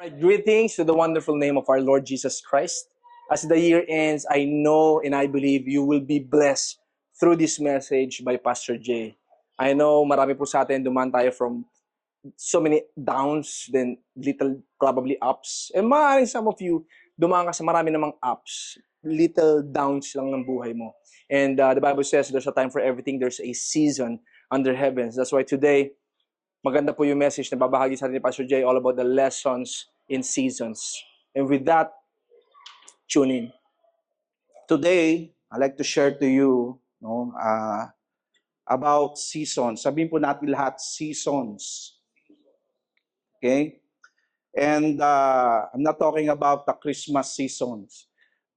Greetings to the wonderful name of our Lord Jesus Christ. As the year ends, I know and I believe you will be blessed through this message by Pastor Jay. I know marami po sa atin duman tayo from so many downs, then little probably ups. And maaaring some of you dumaan ka sa marami namang ups, little downs lang ng buhay mo. And the Bible says there's a time for everything, there's a season under heavens. That's why today, maganda po yung message na babahagi sa atin ni Pastor Jay all about the lessons in seasons. And with that, tune in. Today, I'd like to share to you about seasons. Sabihin po natin lahat, seasons. Okay? And I'm not talking about the Christmas seasons,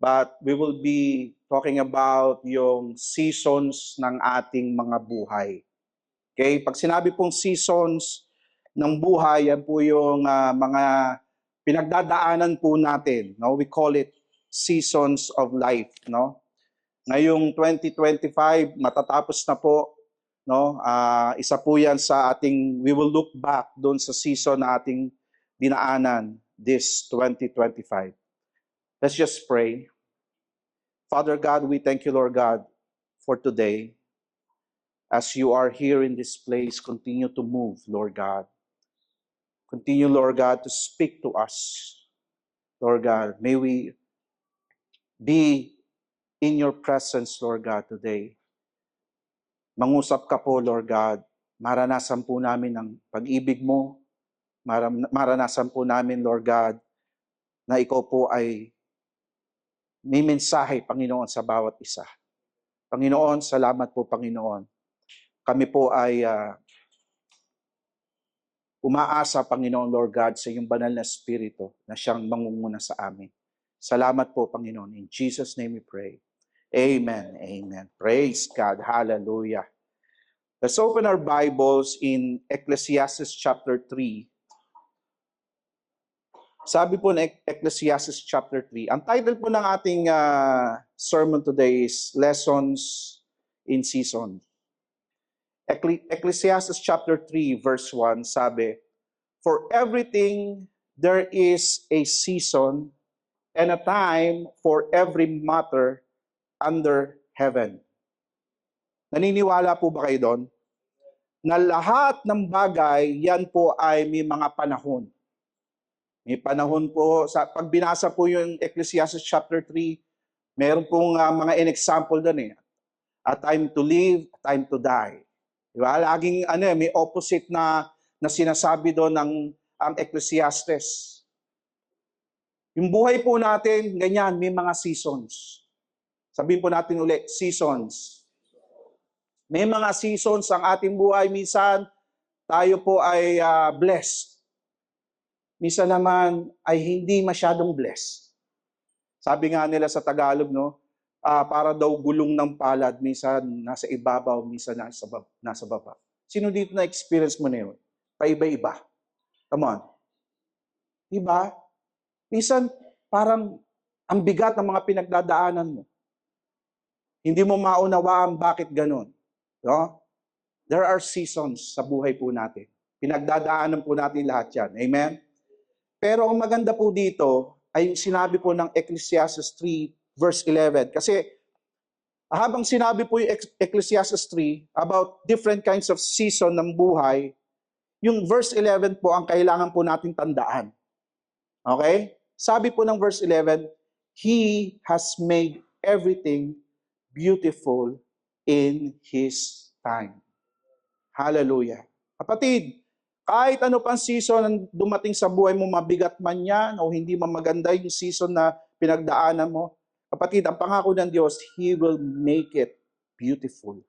but we will be talking about yung seasons ng ating mga buhay. Okay? Pag sinabi pong seasons ng buhay, yan po yung mga pinagdadaanan po natin. No? We call it seasons of life. No? Ngayong 2025, matatapos na po. No? Isa po yan sa ating, we will look back doon sa season na ating dinaanan this 2025. Let's just pray. Father God, we thank you, Lord God, for today. As you are here in this place, continue to move, Lord God. Continue, Lord God, to speak to us. Lord God, may we be in your presence, Lord God, today. Mangusap ka po, Lord God. Maranasan po namin ang pag-ibig mo. Maranasan po namin, Lord God, na ikaw po ay may mensahe, Panginoon, sa bawat isa. Panginoon, salamat po, Panginoon. Kami po ay umaasa, Panginoon, Lord God, sa iyong banal na Espiritu na siyang mangunguna sa amin. Salamat po, Panginoon. In Jesus' name we pray. Amen. Amen. Praise God. Hallelujah. Let's open our Bibles in Ecclesiastes chapter 3. Sabi po ng Ecclesiastes chapter 3. Ang title po ng ating sermon today is Lessons in Season. Ecclesiastes chapter 3 verse 1 sabi, "For everything there is a season and a time for every matter under heaven." Naniniwala po ba kayo doon? Na lahat ng bagay, yan po ay may mga panahon. May panahon po, pag binasa po yung Ecclesiastes chapter 3, meron pong mga in-example doon eh. A time to live, a time to die. Diba? Laging may opposite na sinasabi doon ang Ecclesiastes. Yung buhay po natin, ganyan, may mga seasons. Sabihin po natin ulit, seasons. May mga seasons ang ating buhay. Minsan, tayo po ay blessed. Minsan naman ay hindi masyadong blessed. Sabi nga nila sa Tagalog, no? Para daw gulong ng palad, minsan nasa ibabaw, minsan nasa baba. Sino dito na-experience mo na yun? Paiba-iba. Come on. Diba? Minsan, parang ang bigat ng mga pinagdadaanan mo. Hindi mo maunawaan bakit ganun. No? There are seasons sa buhay po natin. Pinagdadaanan po natin lahat yan. Amen? Pero ang maganda po dito ay yung sinabi po ng Ecclesiastes 3 verse 11. Kasi habang sinabi po yung Ecclesiastes 3 about different kinds of season ng buhay, yung verse 11 po ang kailangan po natin tandaan. Okay? Sabi po ng verse 11, He has made everything beautiful in His time. Hallelujah. Kapatid, kahit ano pang season ang dumating sa buhay mo, mabigat man yan o hindi man maganda yung season na pinagdaanan mo, kapatid, ang pangako ng Diyos, He will make it beautiful.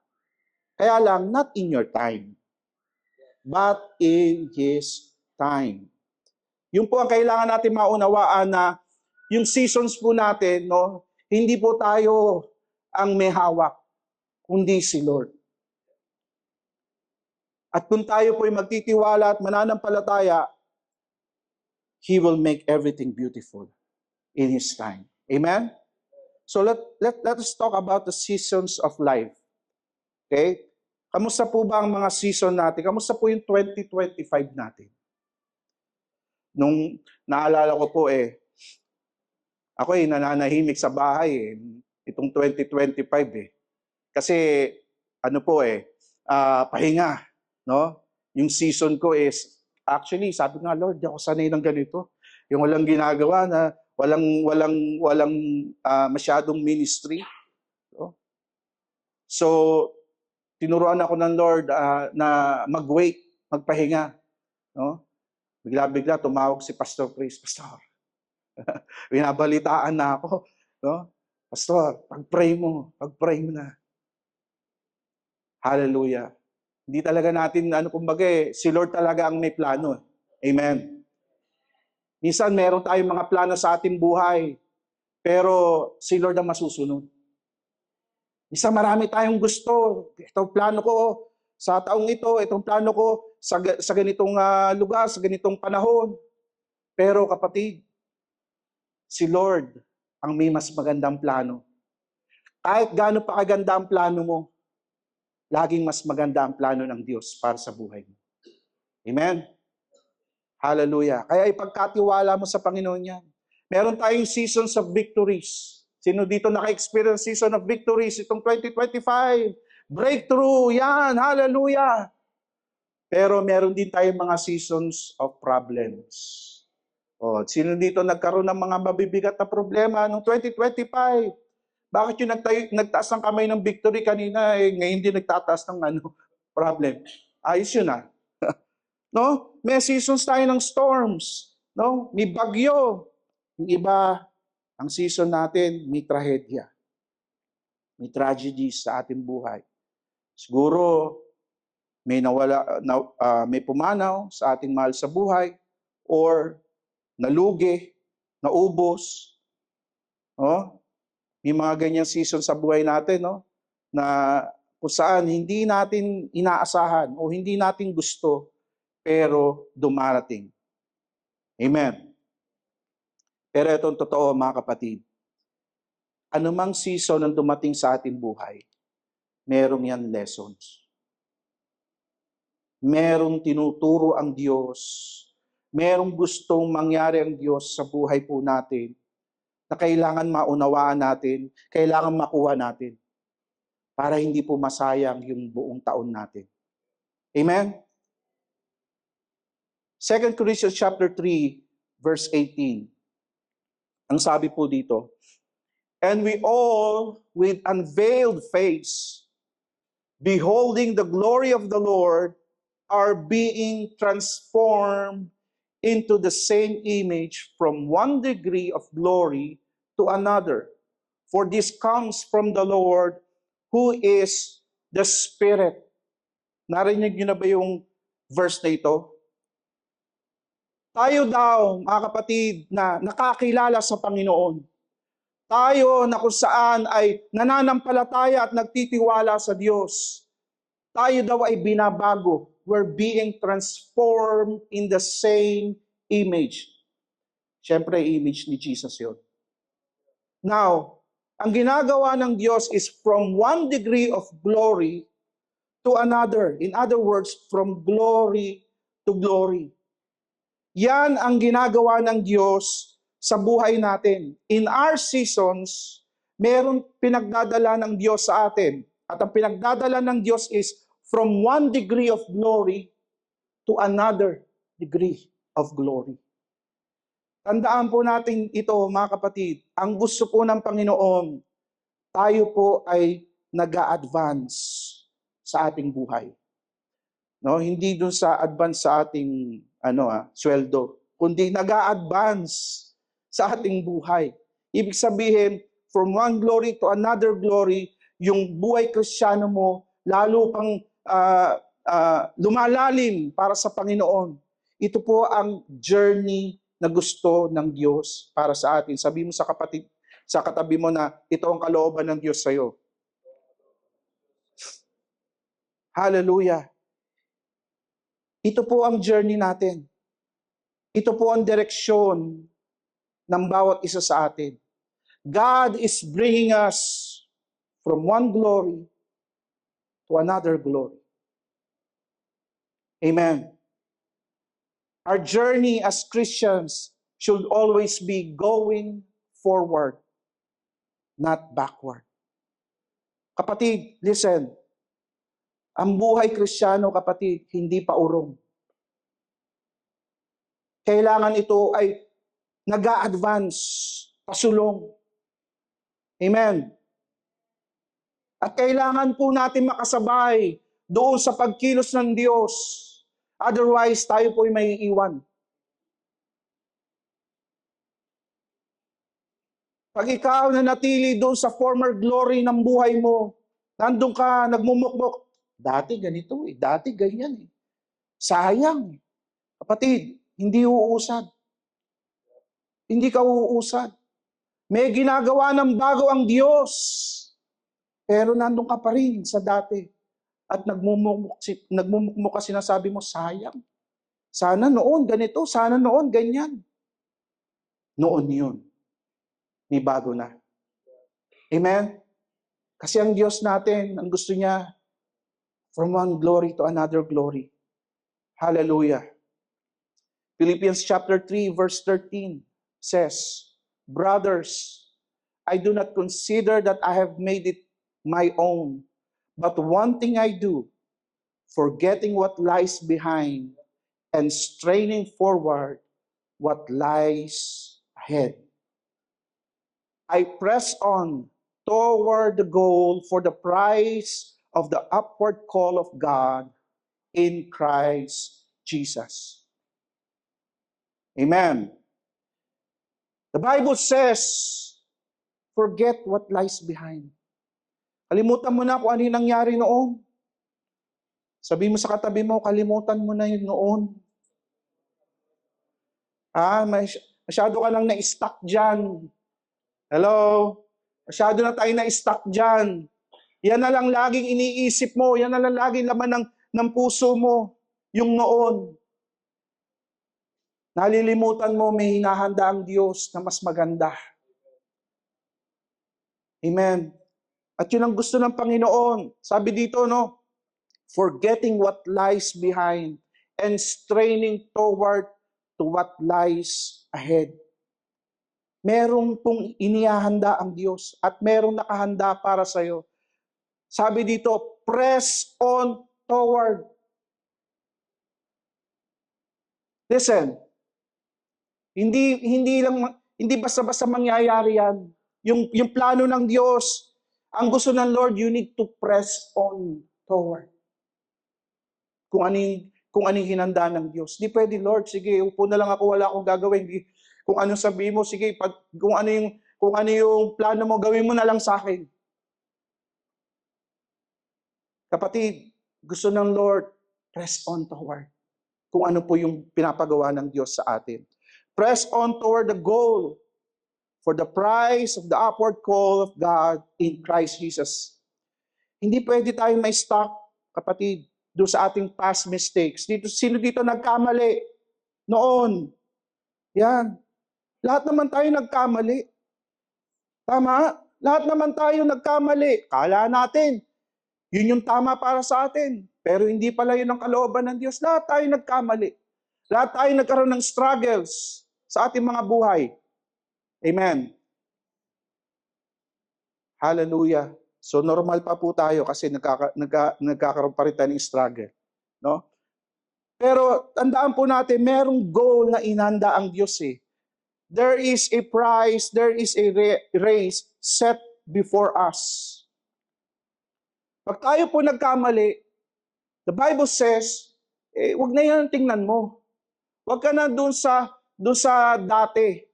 Kaya lang, not in your time, but in His time. Yun po ang kailangan natin maunawaan na yung seasons po natin, no, hindi po tayo ang may hawak, kundi si Lord. At kung tayo po ay magtitiwala at mananampalataya, He will make everything beautiful in His time. Amen? So let us talk about the seasons of life. Okay? Kamusta po ba ang mga season natin? Kamusta po yung 2025 natin? Nung naalala ko po ako nananahimik sa bahay itong 2025 Kasi ano po pahinga, no? Yung season ko is actually sabi nga Lord, di ako sanay ng ganito. Yung walang ginagawa na walang masyadong ministry, no? So tinuruan ako ng Lord na mag-wait, magpahinga, no? Bigla-bigla tumawag si Pastor Chris, Pastor. Binabalitaan na ako, no? Pastor, pag-pray mo na. Hallelujah. Hindi talaga natin, si Lord talaga ang may plano. Amen. Minsan meron tayong mga plano sa ating buhay, pero si Lord ang masusunod. Minsan marami tayong gusto. Itong plano ko sa taong ito, itong plano ko sa ganitong lugar, sa ganitong panahon. Pero kapatid, si Lord ang may mas magandang plano. Kahit gaano pa kaganda ang plano mo, laging mas maganda ang plano ng Diyos para sa buhay mo. Amen? Hallelujah. Kaya ipagkatiwala mo sa Panginoon yan. Meron tayong seasons of victories. Sino dito naka-experience season of victories itong 2025? Breakthrough, yan, hallelujah. Pero meron din tayong mga seasons of problems. Sino dito nagkaroon ng mga mabibigat na problema noong 2025? Bakit yung nagtaas ng kamay ng victory kanina, ngayon din nagtataas ng problem? Ayos yun No? May seasons tayo ng storms. No? May bagyo. Yung iba, ang season natin, may trahedya. May tragedies sa ating buhay. Siguro, may may pumanaw sa ating mahal sa buhay, or nalugi, naubos. No? May mga ganyang season sa buhay natin, no? Na kung saan hindi natin inaasahan o hindi natin gusto, pero dumarating. Amen. Pero itong totoo, mga kapatid, anumang season ang dumating sa ating buhay, merong yan lessons. Merong tinuturo ang Diyos. Merong gustong mangyari ang Diyos sa buhay po natin na kailangan maunawaan natin, kailangan makuha natin para hindi po masayang yung buong taon natin. Amen? 2 Corinthians chapter 3, verse 18. Ang sabi po dito, and we all with unveiled face, beholding the glory of the Lord, are being transformed into the same image from one degree of glory to another. For this comes from the Lord, who is the Spirit. Narinig niyo na ba yung verse na ito? Tayo daw, mga kapatid, na nakakilala sa Panginoon. Tayo na kung saan ay nananampalataya at nagtitiwala sa Diyos. Tayo daw ay binabago. We're being transformed in the same image. Siyempre, image ni Jesus yun. Now, ang ginagawa ng Diyos is from one degree of glory to another. In other words, from glory to glory. Yan ang ginagawa ng Diyos sa buhay natin. In our seasons, meron pinagdadala ng Diyos sa atin. At ang pinagdadala ng Diyos is from one degree of glory to another degree of glory. Tandaan po natin ito, mga kapatid. Ang gusto po ng Panginoon, tayo po ay nag-a-advance sa ating buhay. No, hindi dun sa advance sa ating sweldo, kundi nag-a-advance sa ating buhay. Ibig sabihin, from one glory to another glory, yung buhay Kristiyano mo lalo pang lumalalim para sa Panginoon. Ito po ang journey na gusto ng Diyos para sa atin. Sabi mo sa katabi mo na ito ang kalooban ng Diyos sa iyo. Hallelujah. Ito po ang journey natin. Ito po ang direksyon ng bawat isa sa atin. God is bringing us from one glory to another glory. Amen. Our journey as Christians should always be going forward, not backward. Kapatid, listen. Ang buhay Kristiyano, kapatid, hindi pa urong. Kailangan ito ay nag-a-advance, pasulong. Amen. At kailangan po natin makasabay doon sa pagkilos ng Diyos. Otherwise, tayo po ay may iwan. Pag ikaw na natili doon sa former glory ng buhay mo, nandun ka, nagmumukmok, dati ganito dati ganyan Sayang. Kapatid, hindi uusad. Hindi ka uusad. May ginagawa ng bago ang Diyos. Pero nandun ka pa rin sa dati. At nagmumukmok ka, sinasabi mo, sayang. Sana noon ganito, sana noon ganyan. Noon yun. May bago na. Amen? Kasi ang Diyos natin, ang gusto niya, from one glory to another glory. Hallelujah. Philippians chapter 3 verse 13 says, Brothers, I do not consider that I have made it my own, but one thing I do, forgetting what lies behind and straining forward what lies ahead. I press on toward the goal for the prize of the upward call of God in Christ Jesus. Amen. The Bible says, forget what lies behind. Kalimutan mo na kung ano yung nangyari noon. Sabi mo sa katabi mo, kalimutan mo na yun noon. Masyado ka lang na-stuck dyan. Hello? Masyado na tayo na-stuck dyan. Yan na lang laging iniisip mo. Yan na lang laging laman ng puso mo. Yung noon. Nalilimutan mo, may hinahanda ang Diyos na mas maganda. Amen. At yun ang gusto ng Panginoon. Sabi dito, no? Forgetting what lies behind and straining toward to what lies ahead. Merong pong inihahanda ang Diyos at merong nakahanda para sa'yo. Sabi dito, press on toward. Listen, hindi basta-basta mangyayari yan. Yung plano ng Diyos, ang gusto ng Lord, you need to press on toward. Kung ano yung hinanda ng Diyos. Di pwede, Lord, sige, upo na lang ako, wala akong gagawin. Kung anong sabihin mo, sige, kung ano yung plano mo, gawin mo na lang sa akin. Kapatid, gusto ng Lord, press on toward. Kung ano po yung pinapagawa ng Diyos sa atin. Press on toward the goal for the prize of the upward call of God in Christ Jesus. Hindi pwede tayong may stuck, kapatid, doon sa ating past mistakes. Sino dito nagkamali? Noon. Yan. Lahat naman tayo nagkamali. Tama? Lahat naman tayo nagkamali. Kala natin, yun yung tama para sa atin. Pero hindi pala yun ang kalooban ng Diyos. Lahat tayo nagkamali. Lahat tayo nagkaroon ng struggles sa ating mga buhay. Amen. Hallelujah. So normal pa po tayo kasi nagkakaroon pa rin tayo ng struggle. No? Pero tandaan po natin, merong goal na inanda ang Diyos eh. There is a prize, there is a race set before us. Pag tayo po nagkamali, the Bible says, wag na yan tingnan mo. Wag ka na doon sa dati.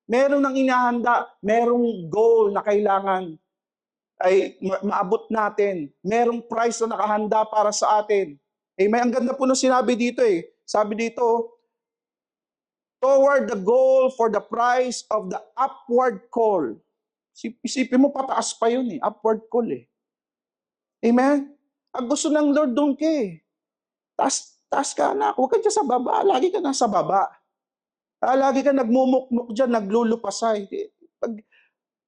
Merong nang inahanda, merong goal na kailangan ay maabot natin. Merong prize na nakahanda para sa atin. May ang ganda po nung sinabi dito eh. Sabi dito, toward the goal for the prize of the upward call. Isipin mo, pataas pa yun eh. Upward call eh. Amen? Ang gusto ng Lord doon ka eh. Taas ka na. Huwag ka dyan sa baba. Lagi ka nasa baba. Lagi ka nagmumukmuk dyan, naglulupasay.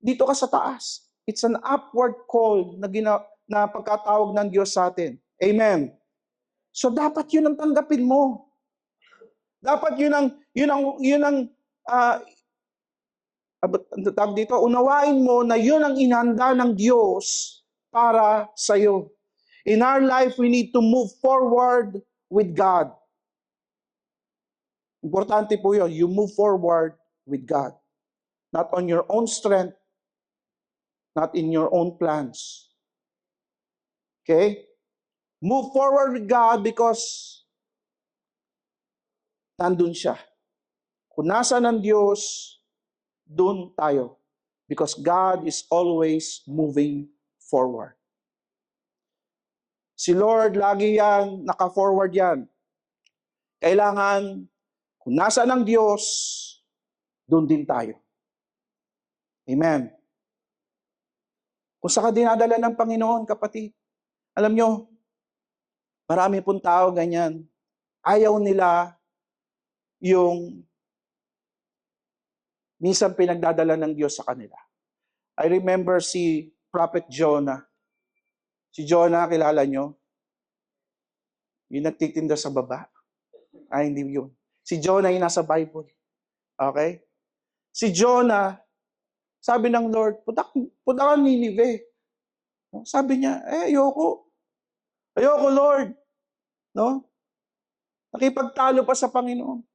Dito ka sa taas. It's an upward call na pagkatawag ng Diyos sa atin. Amen. So dapat yun ang tanggapin mo. Dapat yun ang tawag dito, unawain mo na yun ang inhanda ng Diyos para sa iyo. In our life, we need to move forward with God. Importante po yun, you move forward with God. Not on your own strength, not in your own plans. Okay? Move forward with God because nandun siya. Kung nasa ng Diyos, dun tayo. Because God is always moving forward. Si Lord, lagi yan, naka-forward yan. Kailangan, kung nasa ng Diyos, dun din tayo. Amen. Kung saan ka dinadala ng Panginoon, kapatid, alam nyo, marami pong tao ganyan. Ayaw nila yung minsan pinagdadala ng Diyos sa kanila. I remember si Prophet Jonah. Si Jonah, kilala nyo? Yung nagtitinda sa baba. Ay, hindi yun. Si Jonah yung nasa Bible. Okay? Si Jonah, sabi ng Lord, punta ka Ninive. Sabi niya, ayoko. Ayoko, Lord. No? Nakipagtalo pa sa Panginoon.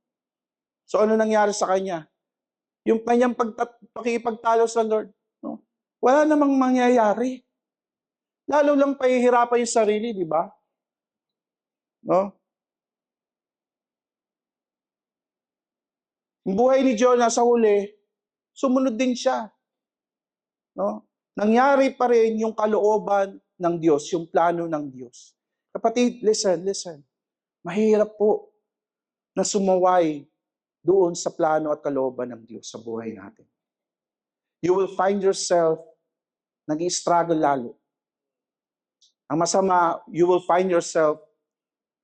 So ano nangyari sa kanya? Yung kanyang pakipagtalo sa Lord, no? Wala namang mangyayari. Lalo lang pahihirapan yung sarili, di ba? No? Yung buhay ni Jonah sa huli, sumunod din siya. No? Nangyari pa rin yung kalooban ng Diyos, yung plano ng Diyos. Kapatid, listen. Mahirap po na sumaway doon sa plano at kalooban ng Diyos sa buhay natin. You will find yourself nag-i-struggle lalo. Ang masama, you will find yourself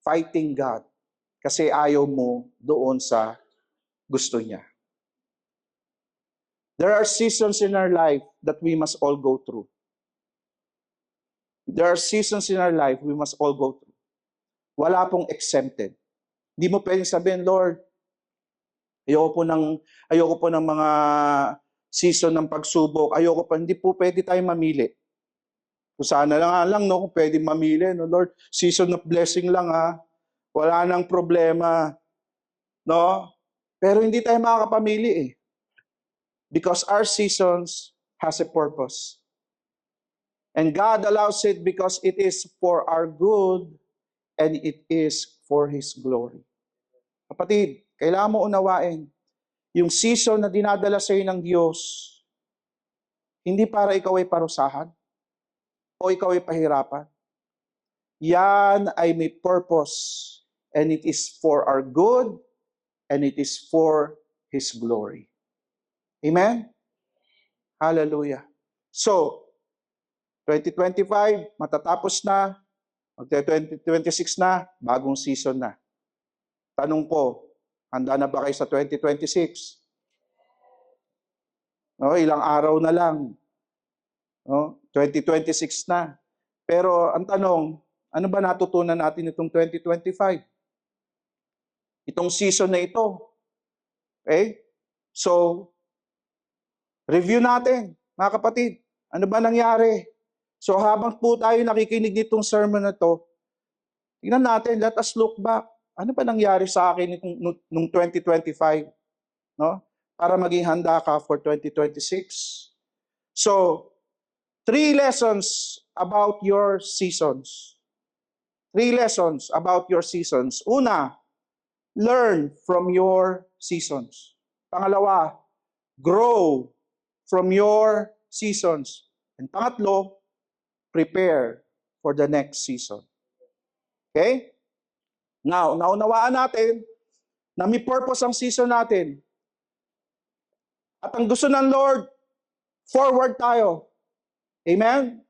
fighting God kasi ayaw mo doon sa gusto niya. There are seasons in our life that we must all go through. There are seasons in our life we must all go through. Wala pong exempted. Hindi mo pwedeng sabihin, Lord, ayoko po ng mga season ng pagsubok. Hindi po pwede tayo mamili. Kung sana lang, no, kung pwede mamili, no, Lord, season of blessing lang, ha. Wala nang problema. No? Pero hindi tayo makakapamili, eh. Because our seasons has a purpose. And God allows it because it is for our good and it is for His glory. Kapatid, kailangan mo unawain, yung season na dinadala sa iyo ng Diyos, hindi para ikaw ay parusahan o ikaw ay pahirapan. Yan ay may purpose and it is for our good and it is for His glory. Amen? Hallelujah. So, 2025, matatapos na. 2026 na, bagong season na. Tanong ko, handa na ba kayo sa 2026? No, ilang araw na lang. No, 2026 na. Pero ang tanong, ano ba natutunan natin itong 2025? Itong season na ito. Okay? So, review natin, mga kapatid. Ano ba nangyari? So habang po tayo nakikinig nitong sermon na to, tingnan natin, let us look back. Ano ba nangyari sa akin nung 2025? No? Para maging handa ka for 2026. So, 3 lessons about your seasons. 3 lessons about your seasons. Una, learn from your seasons. Pangalawa, grow from your seasons. And pangatlo, prepare for the next season. Okay? Now, naunawaan natin na may purpose ang season natin. At ang gusto ng Lord, forward tayo. Amen?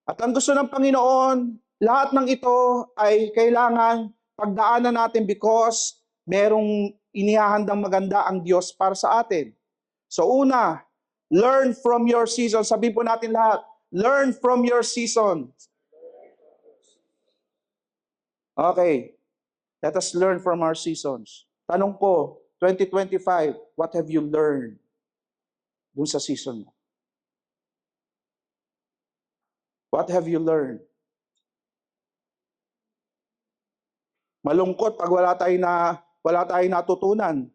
At ang gusto ng Panginoon, lahat ng ito ay kailangan pagdaanan natin because merong inihahandang maganda ang Diyos para sa atin. So una, learn from your season. Sabihin po natin lahat, learn from your season. Okay. Let us learn from our seasons. Tanong ko, 2025, what have you learned dun sa season mo? What have you learned? Malungkot pag wala tayong natutunan.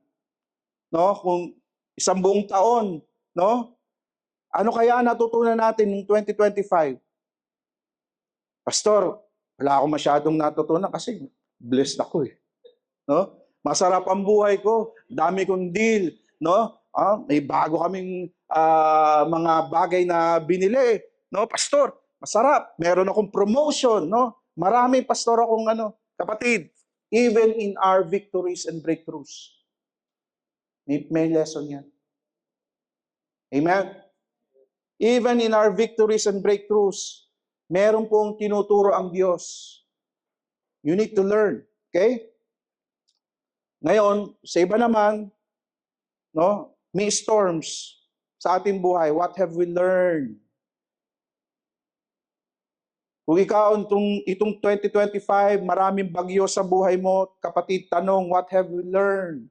No? Kung isang buong taon, no? Ano kaya natutunan natin ng 2025? Pastor, wala akong masyadong natutunan kasi blessed ako eh. No? Masarap ang buhay ko, dami kong deal, no? May bago kaming mga bagay na binili, no? Pastor, masarap. Meron akong promotion, no? Marami pastor akong kapatid, even in our victories and breakthroughs. May lesson yan. Amen? Even in our victories and breakthroughs, meron pong tinuturo ang Diyos. You need to learn. Okay? Ngayon, sa iba naman, no, may storms sa ating buhay. What have we learned? Kung ikaw itong 2025, maraming bagyo sa buhay mo, kapatid, tanong, what have we learned?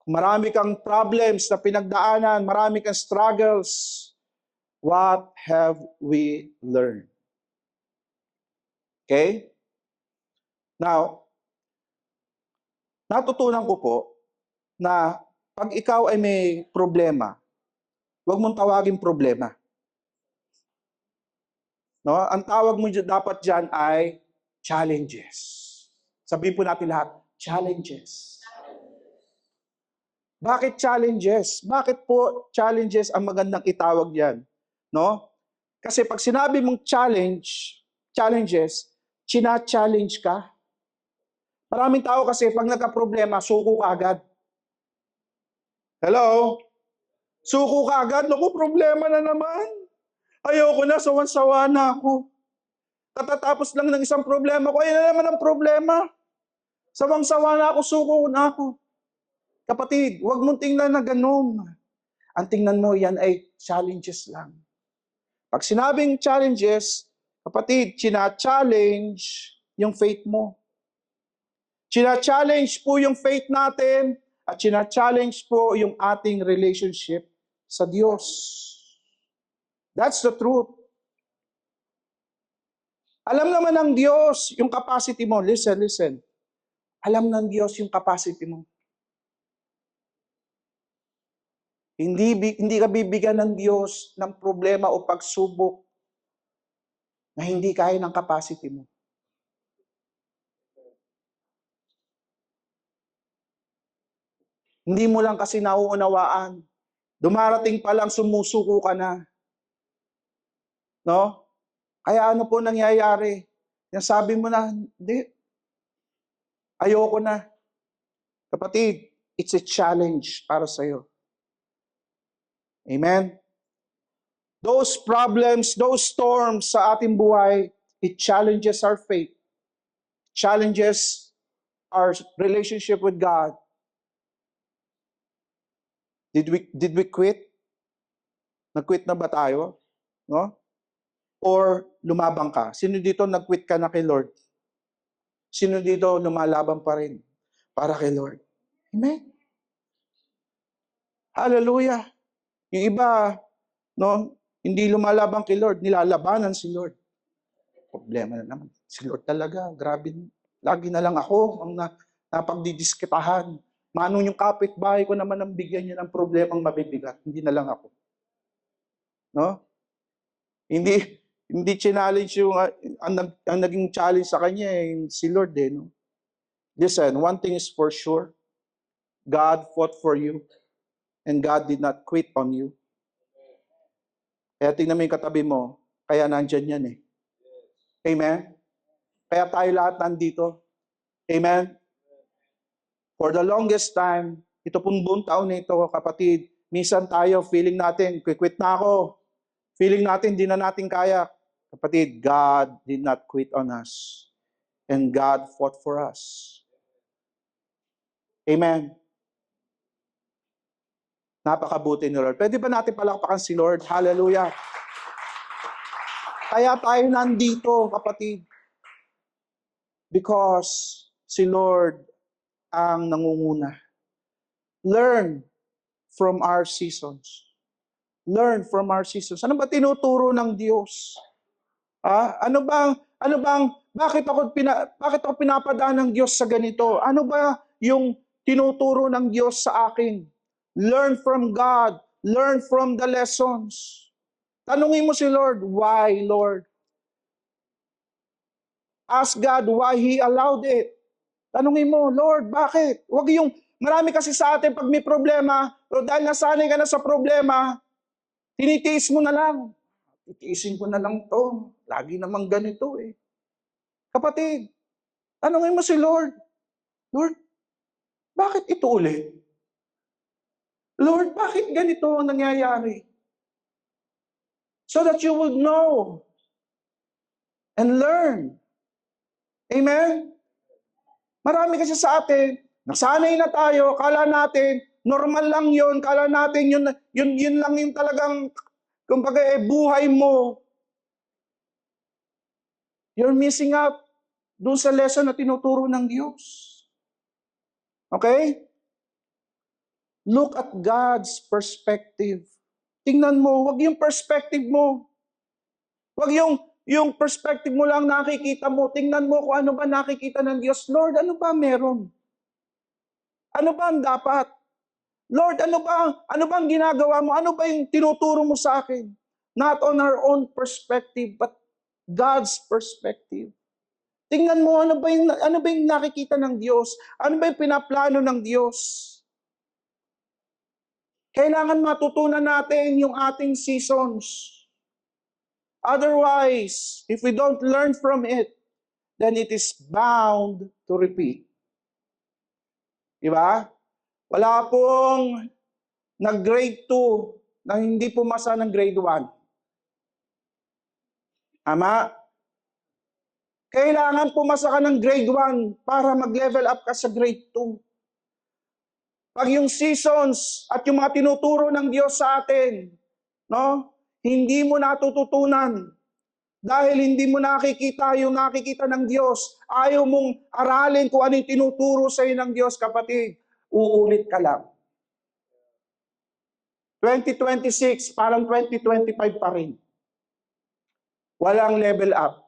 Marami kang problems na pinagdaanan, marami kang struggles. What have we learned? Okay? Now, natutunan ko po na pag ikaw ay may problema, huwag mong tawagin problema. No? Ang tawag mo dapat dyan ay challenges. Sabihin po natin lahat, challenges. Bakit challenges? Bakit po challenges ang magandang itawag yan? No? Kasi pag sinabi mong challenges, china-challenge ka. Maraming tao kasi pag nagka-problema, suko ka agad. Hello? Suko ka agad? Naku, problema na naman. Ayoko na, sawan-sawa na ako. Katatapos lang ng isang problema ko, ayun na naman ang problema. Sawang-sawa na ako, suko na ako. Kapatid, huwag mong tingnan na ganun. Ang tingnan mo, yan ay challenges lang. Pag sinabing challenges, kapatid, china-challenge yung faith mo. China-challenge po yung faith natin at china-challenge po yung ating relationship sa Diyos. That's the truth. Alam naman ng Diyos yung capacity mo. Listen. Alam ng Diyos yung capacity mo. Hindi ka bibigyan ng Diyos ng problema o pagsubok na hindi kaya ng capacity mo. Hindi mo lang kasi nauunawaan. Dumarating pa lang, sumusuko ka na. No? Kaya ano po nangyayari? Yung sabi mo na, hindi. Ayoko na. Kapatid, it's a challenge para sa'yo. Amen? Those problems, those storms sa ating buhay, it challenges our faith. Challenges our relationship with God. Did we quit? Nag-quit na ba tayo? No? Or lumabang ka? Sino dito nag-quit ka na kay Lord? Sino dito lumalaban pa rin para kay Lord? Amen? Hallelujah! Yung iba, no, hindi lumalaban kay Lord, nilalabanan si Lord. Problema na naman. Si Lord talaga, grabe. Lagi na lang ako ang napagdidiskitahan. Manong yung kapitbahay ko naman ang bigyan niya ng problemang mabibigat. Hindi na lang ako. No? Hindi challenge yung ang naging challenge sa kanya si Lord no? Listen, one thing is for sure. God fought for you and God did not quit on you. Kaya tingnan mo yung katabi mo, kaya nandyan yan Amen? Kaya tayo lahat nandito. Amen? For the longest time, ito pong buong taon na ito, kapatid, minsan tayo, feeling natin, quit na ako. Feeling natin, di na natin kaya. Kapatid, God did not quit on us. And God fought for us. Amen? Napakabuti ni Lord. Pwede ba natin palakpakan si Lord? Hallelujah. Kaya tayo nandito, kapatid. because si Lord ang nangunguna. Learn from our seasons. Learn from our seasons. Ano ba tinuturo ng Diyos? Bakit ako pinapadaan ng Diyos sa ganito? Ano ba yung tinuturo ng Diyos sa akin? Learn from God. Learn from the lessons. Tanungin mo si Lord, why, Lord? Ask God why He allowed it. Tanungin mo, Lord, bakit? Huwag yung, marami kasi sa atin pag may problema, o dahil nasanay ka na sa problema, tinitiis mo na lang. Titiisin ko na lang to. Lagi namang ganito eh. Kapatid, tanungin mo si Lord, Lord, bakit ito ulit? Lord, bakit ganito ang nangyayari? So that you would know and learn. Amen? Marami kasi sa atin, nasanay na tayo, kala natin, normal lang yun, kala natin yun lang yung talagang, kumbaga buhay mo. You're missing out doon sa lesson na tinuturo ng Diyos. Okay? Look at God's perspective. Tingnan mo, wag yung perspective mo. Wag yung perspective mo lang nakikita mo. Tingnan mo kung ano ba nakikita ng Diyos. Lord, ano ba meron? Ano ba ang dapat? Lord, ano ba ang ginagawa mo? Ano ba yung tinuturo mo sa akin? Not on our own perspective, but God's perspective. Tingnan mo, ano ba yung nakikita ng Diyos? Ano ba yung pinaplano ng Diyos? Kailangan matutunan natin yung ating seasons. Otherwise, if we don't learn from it, then it is bound to repeat. Diba? Wala pong nag-grade 2 na hindi pumasa ng grade 1. Tama? Kailangan pumasa ka ng grade 1 para mag-level up ka sa grade 2. Pag yung seasons at yung mga tinuturo ng Diyos sa atin, no? Hindi mo natututunan dahil hindi mo nakikita yung nakikita ng Diyos. Ayaw mong aralin kung ano yung tinuturo sa iyo ng Diyos, kapatid. Uulit ka lang. 2026, parang 2025 pa rin. Walang level up.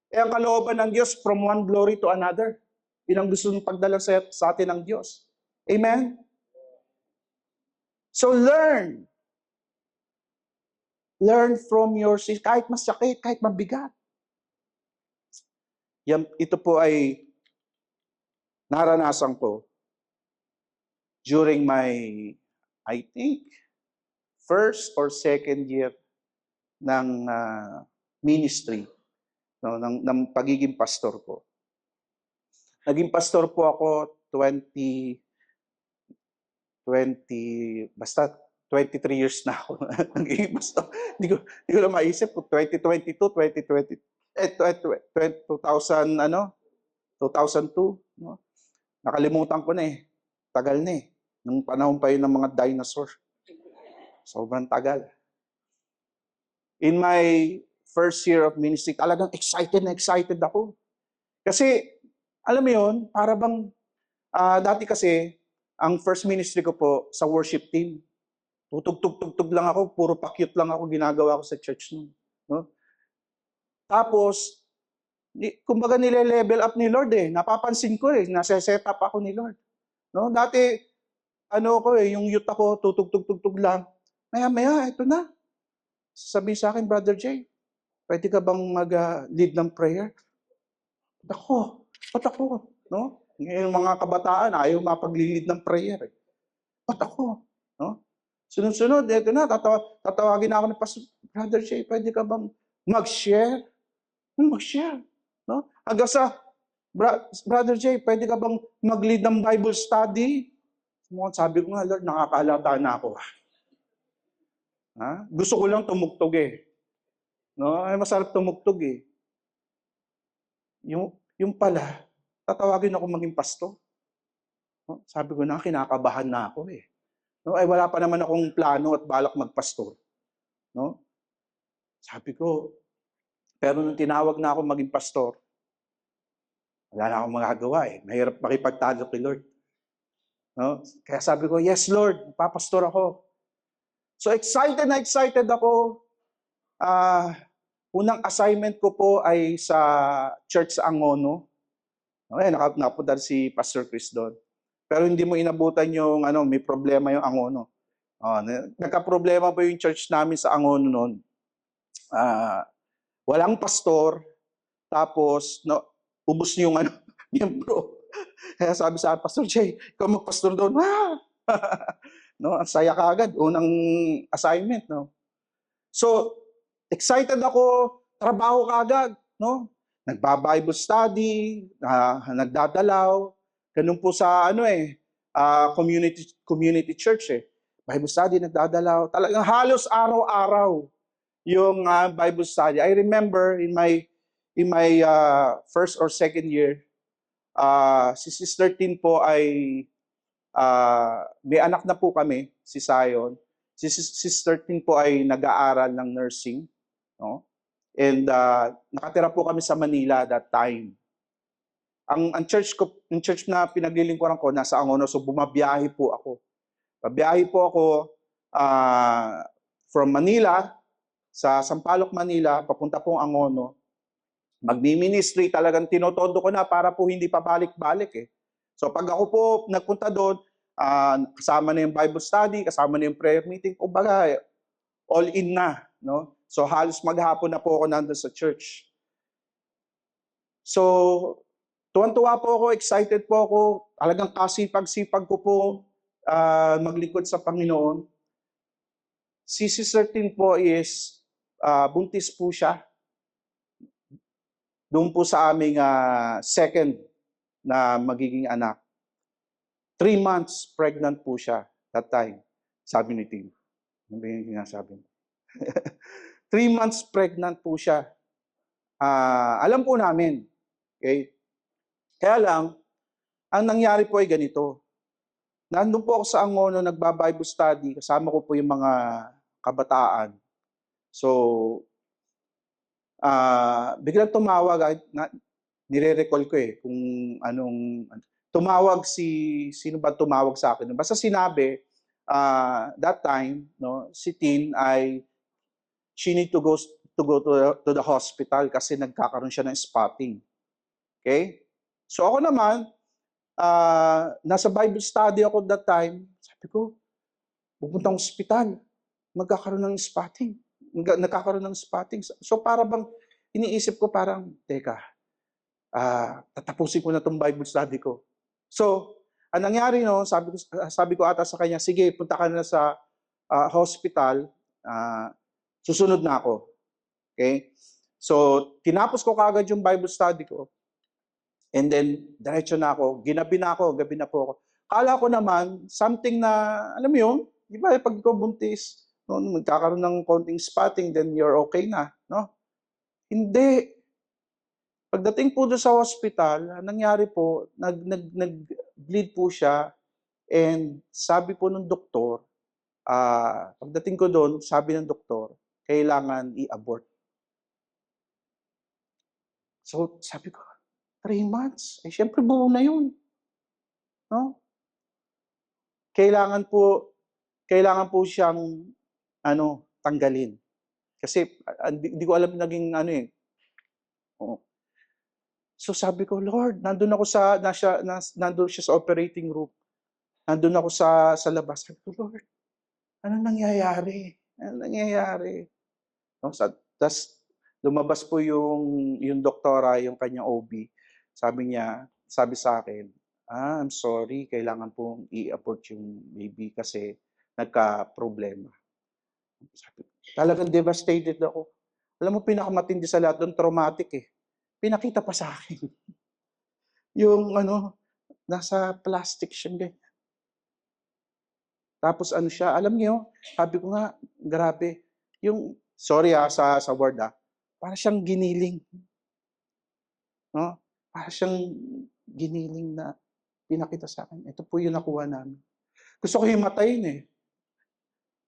Ang kalooban ng Diyos from one glory to another. Yun ang gusto ng pagdala sa atin ng Diyos. Amen? So learn. Learn from your sins. Kahit masakit, kahit mabigat. Ito po ay naranasan ko during my, I think, first or second year ng ministry, no, ng pagiging pastor ko. Naging pastor po ako 23 years na ako naging pastor. Hindi ko na maisip kung 2022, 2002, no? Nakalimutan ko na eh. Tagal na eh. Nung panahon pa yun ng mga dinosaur. Sobrang tagal. In my first year of ministry, talagang excited ako. Kasi, alam mo yun, para bang, dati kasi, ang first ministry ko po sa worship team. Tutug-tug-tug lang ako, puro pa-cute lang ako ginagawa ko sa church nun. No? Tapos, kumbaga nile-level up ni Lord eh. Napapansin ko eh, nase-set up ako ni Lord. No? Dati, yung youth ako, tutug-tug lang. Maya, ito na. Sabi sa akin, Brother Jay, pwede ka bang mag-lead ng prayer? Ba't ako? No? Yung mga kabataan, ayaw mapag-lead ng prayer. Ba't ako? No? Sunod-sunod, ito na, tatawagin ako ng Pastor, Brother Jay, pwede ka bang mag-share? Mag-share. No? Hanggang sa, Brother Jay, pwede ka bang mag-lead ng Bible study? Sabi ko nga, Lord, nakakalata na ako. Gusto ko lang tumugtog eh. No? Ay, masarap tumugtog eh. Yung pala, tatawagin ako maging pastor. No? Sabi ko na, kinakabahan na ako eh. No? Ay, wala pa naman akong plano at balak magpastor. No? Sabi ko, pero nung tinawag na ako maging pastor, Wala na akong magagawa eh. Mahirap makipagtalo kay Lord. No? Kaya sabi ko, yes Lord, papastor ako. So excited ako. Unang assignment ko po ay sa church sa Angono. Okay, nakapunta si Pastor Chris doon. Pero hindi mo inabutan yung may problema yung Angono. Nagka-problema po yung church namin sa Angono noon. Walang pastor, tapos ubos yung miyembro. Kaya sabi sa Pastor Jay, ikaw magpastor doon. No, ang saya kaagad, unang assignment, no. So, excited ako, trabaho kaagad, no. Nagba-Bible study, nagdadalaw, ganun po sa community church eh. Bible study, nagdadalaw, talagang halos araw-araw yung Bible study. I remember in my first or second year, si Sister Tin po ay may anak na po kami, si Zion. Si Sister Tin po ay nag-aaral ng nursing, no? And nakatira po kami sa Manila that time. Ang church na pinaglilingkuran ko nasa Angono, so bumabiyahe po ako. Babiyahe po ako from Manila sa Sampaloc, Manila, papunta pong Angono. Magmi-ministry, talagang tinotodo ko na para po hindi pa balik-balik eh. So pag ako po nagpunta doon, kasama na yung Bible study, kasama na yung prayer meeting, kumbaga all in na, no? So halos maghapon na po ako nandun sa church. So tuwan-tuwa po ako, excited po ako, talagang kasipag-sipag ko po maglingkod sa Panginoon. Si Sister Tin po is buntis po siya. Doon po sa aming second na magiging anak. 3 months pregnant po siya that time, sabi ni Tim. Ano ba yung sinasabi mo? 3 months pregnant po siya. Alam po namin. Okay? Kaya lang, ang nangyari po ay ganito. Nandun po ako sa Angono, nagba-Bible study, kasama ko po yung mga kabataan. So, biglang tumawag, nire-recall ko eh, kung tumawag sino ba tumawag sa akin? Basta sinabi, that time, no, si Tin ay, she need to go to the hospital kasi nagkakaroon siya ng spotting. Okay? So ako naman, nasa Bible study ako that time, sabi ko, pupunta akong hospital, magkakaroon ng spotting. Nagkakaroon ng spotting. So para bang, iniisip ko parang, teka, tatapusin ko na itong Bible study ko. So, ang nangyari no, sabi ko ata sa kanya, sige, punta ka na sa hospital, susunod na ako. Okay? So, tinapos ko kaagad yung Bible study ko. And then, diretso na ako. Gabi na po ako. Kala ko naman, something na, alam mo yun, di ba, pag ikaw buntis, no, magkakaroon ng konting spotting, then you're okay na, no? Hindi. Pagdating po doon sa hospital, nangyari po, nag-bleed po siya, and sabi po ng doktor, pagdating ko doon, sabi ng doktor, kailangan i-abort. So, sabi ko, 3 months? Eh, syempre buo na yun. No? Kailangan po siyang, tanggalin. Kasi, hindi ko alam naging eh. Oh. So sabi ko, Lord, nandun siya sa operating room. Nandun ako sa labas. Sabi ko, Lord, ano nangyayari? No? Tapos lumabas po yung doktora, yung kanyang OB. Sabi sa akin, I'm sorry, kailangan pong i-abort yung baby kasi nagka-problema. Talagang devastated ako. Alam mo, pinakamatindi sa lahat doon, traumatic eh. Pinakita pa sa akin. Yung nasa plastic siya ganyan. Tapos siya, alam niyo, sabi ko nga, grabe. Yung, sorry sa word para siyang giniling. No? Para siyang giniling na pinakita sa akin. Ito po yung nakuha namin. Gusto ko himatayin eh.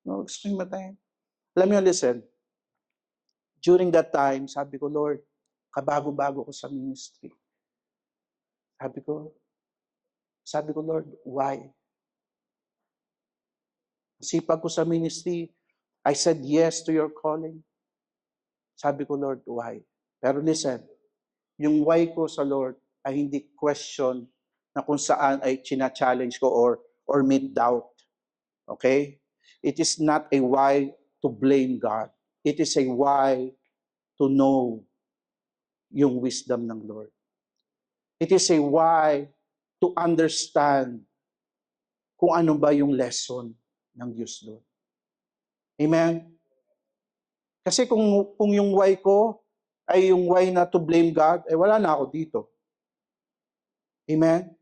No, gusto ko himatayin. Alam niyo, listen. During that time, sabi ko, Lord, kabago-bago ko sa ministry. Sabi ko, Lord, why? Sipag ko sa ministry, I said yes to your calling. Sabi ko, Lord, why? Pero listen, yung why ko sa Lord ay hindi question na kung saan ay china-challenge ko or may doubt. Okay? It is not a why to blame God. It is a why to know yung wisdom ng Lord. It is a why to understand kung ano ba yung lesson ng Diyos doon. Amen? Kasi kung yung why ko ay yung why na to blame God, wala na ako dito. Amen?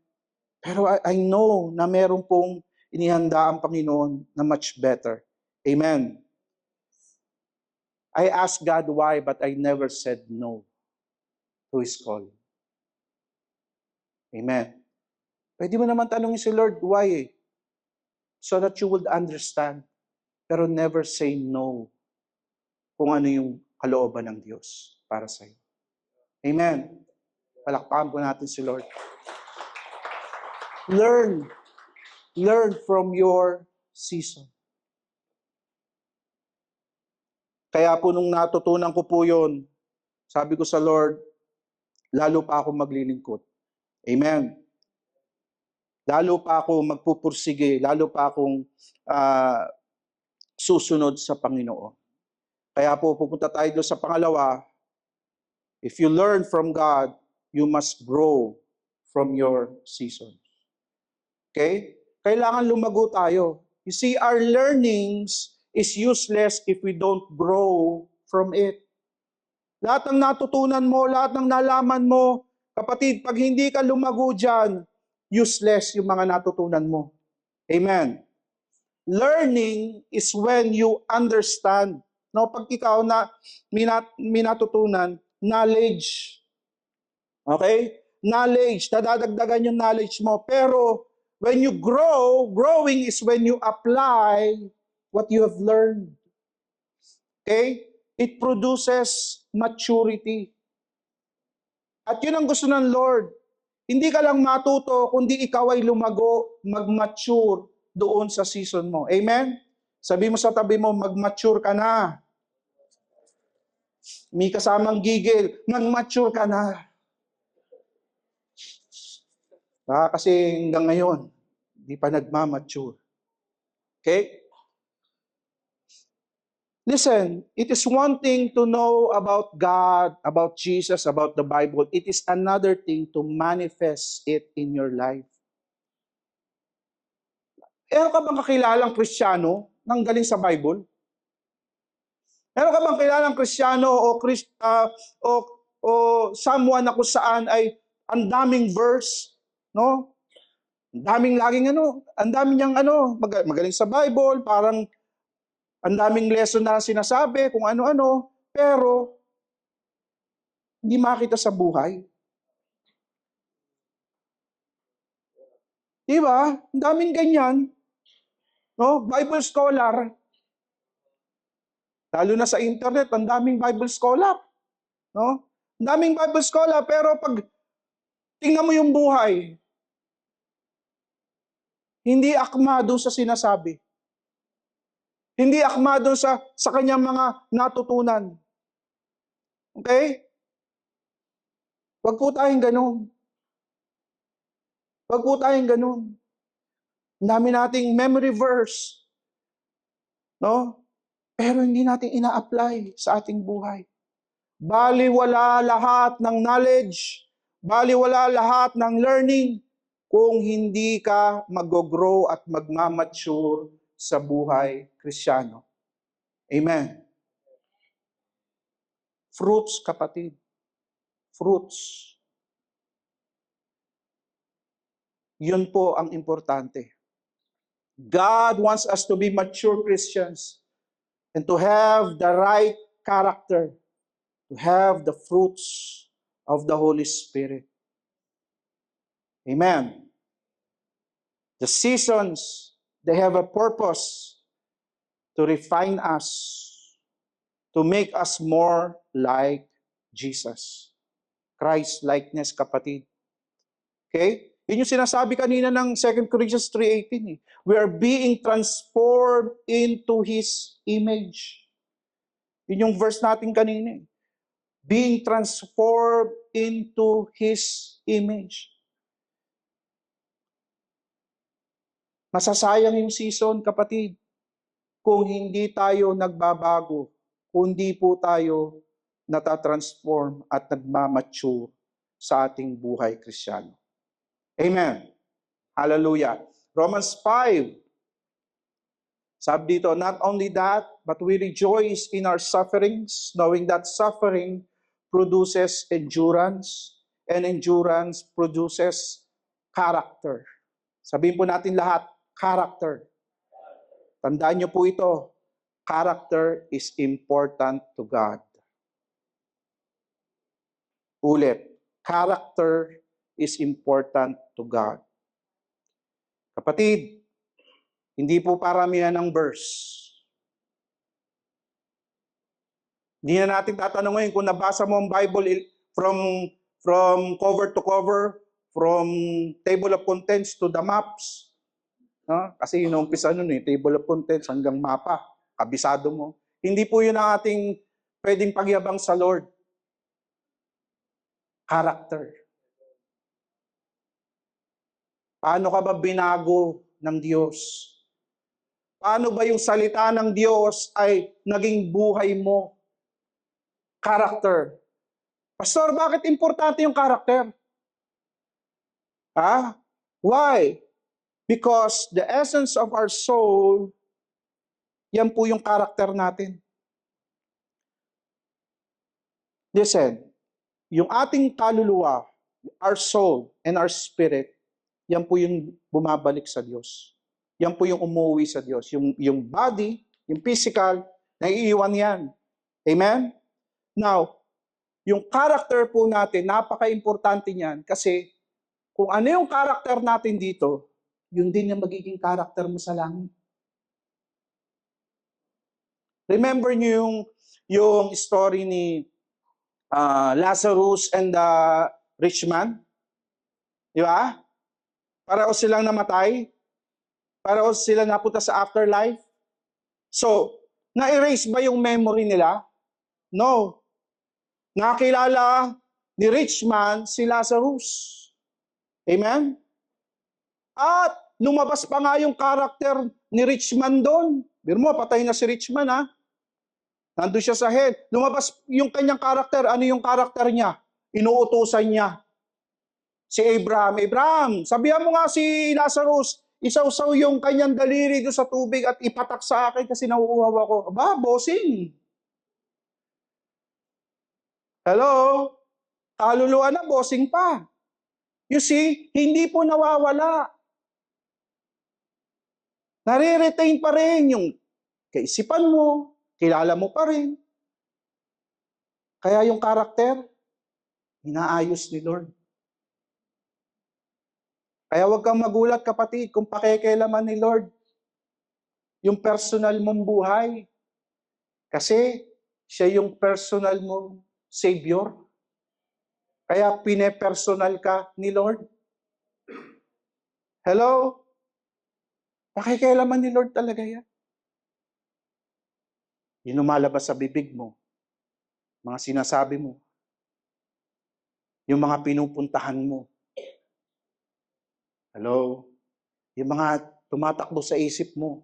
Pero I know na meron pong inihanda ang Panginoon na much better. Amen? I asked God why, but I never said no to His calling. Amen? Pwede mo naman tanongin si Lord, why so that you would understand. Pero never say no kung ano yung kalooban ng Diyos para sa iyo. Amen? Palakpakan po natin si Lord. Learn from your season. Kaya po nung natutunan ko po yun, sabi ko sa Lord, lalo pa ako maglilingkod. Amen. Lalo pa ako magpupursige, lalo pa akong susunod sa Panginoon. Kaya po pupunta tayo doon sa pangalawa, if you learn from God, you must grow from your season. Okay? Kailangan lumago tayo. You see, our learnings is useless if we don't grow from it. Lahat ng natutunan mo, lahat ng nalaman mo, kapatid, pag hindi ka lumago dyan, useless yung mga natutunan mo. Amen. Learning is when you understand. No, pag ikaw na may natutunan, knowledge. Okay? Knowledge, nadadagdagan yung knowledge mo. Pero when you grow, growing is when you apply what you have learned. Okay? It produces maturity. At yun ang gusto ng Lord. Hindi ka lang matuto, kundi ikaw ay lumago, mag-mature doon sa season mo. Amen? Sabi mo sa tabi mo, mag-mature ka na. May kasamang gigil, mag-mature ka na. Kasi hanggang ngayon, hindi pa nagmamature. Okay? Listen, it is one thing to know about God, about Jesus, about the Bible. It is another thing to manifest it in your life. Meron ka bang kakilalang Kristiyano nang galing sa Bible? Meron ka bang kilalang Kristiyano o someone na kung saan ay ang daming verse, no? Ang daming laging ang daming niyang magaling sa Bible, parang ang daming lesson na sinasabi, kung ano-ano, pero hindi makita sa buhay. Diba? Ang daming ganyan. No? Bible scholar. Lalo na sa internet, ang daming Bible scholar. No? Ang daming Bible scholar, pero pag tingnan mo yung buhay, hindi akma doon sa sinasabi. Hindi akma doon sa kanyang mga natutunan. Okay? Huwag po tayong ganun. Huwag po tayong ganun. Ang dami nating memory verse. No? Pero hindi natin ina-apply sa ating buhay. Baliwala lahat ng knowledge. Baliwala lahat ng learning kung hindi ka mag-grow at magmamature sa buhay Kristiyano. Amen. Fruits, kapatid. Fruits. Yun po ang importante. God wants us to be mature Christians and to have the right character, to have the fruits of the Holy Spirit. Amen. The seasons, they have a purpose to refine us, to make us more like Jesus. Christ-likeness, kapatid. Okay? Yun yung sinasabi kanina ng 2 Corinthians 3:18. We are being transformed into His image. Yun yung verse natin kanina. Being transformed into His image. Masasayang yung season, kapatid, kung hindi tayo nagbabago, kung hindi po tayo natatransform at nagmamature sa ating buhay Kristiyano. Amen. Hallelujah. Romans 5. Sabi dito, not only that, but we rejoice in our sufferings, knowing that suffering produces endurance, and endurance produces character. Sabihin po natin lahat, character. Tandaan niyo po ito, character is important to God. Ulit, character is important to God. Kapatid, hindi po paramihan ng verse. Hindi na natin tatanungin kung nabasa mo ang Bible from cover to cover, from table of contents to the maps. No? Kasi inumpisa nun table of contents hanggang mapa, kabisado mo. Hindi po yun ang ating pwedeng pagyabang sa Lord. Character. Paano ka ba binago ng Diyos? Paano ba yung salita ng Diyos ay naging buhay mo? Character. Pastor, bakit importante yung character? Why? Because the essence of our soul, yan po yung character natin. Listen, yung ating kaluluwa, our soul and our spirit, yan po yung bumabalik sa Diyos. Yan po yung umuwi sa Diyos. Yung body, yung physical, naiiwan yan. Amen? Now, yung character po natin, napaka-importante niyan kasi kung ano yung character natin dito, yun din yung magiging character mo sa langit. Remember niyo yung story ni Lazarus and the rich man? Di ba? Pareho silang namatay. Pareho silang napunta sa afterlife. So, na-erase ba yung memory nila? No. Nakilala ni rich man si Lazarus. Amen? At lumabas pa nga yung karakter ni rich man doon. Biro mo, patay na si rich man Nandun siya sa head. Lumabas yung kanyang karakter. Ano yung karakter niya? Inuutusan niya si Abraham. Abraham, sabihan mo nga si Lazarus, isawsaw yung kanyang daliri doon sa tubig at ipatak sa akin kasi nauuhaw ako. Aba, bossing. Hello? Kaluluwa na, bossing pa. You see, hindi po nawawala. Nare-retain pa rin yung kaisipan mo, kilala mo pa rin. Kaya yung karakter, inaayos ni Lord. Kaya huwag kang magulat, kapatid, kung pakikialaman ni Lord yung personal mong buhay. Kasi siya yung personal mong Savior. Kaya pine-personal ka ni Lord. Hello? Pakikialaman ni Lord talaga yan. Yung lumalabas sa bibig mo, mga sinasabi mo, yung mga pinupuntahan mo. Hello? Yung mga tumatakbo sa isip mo.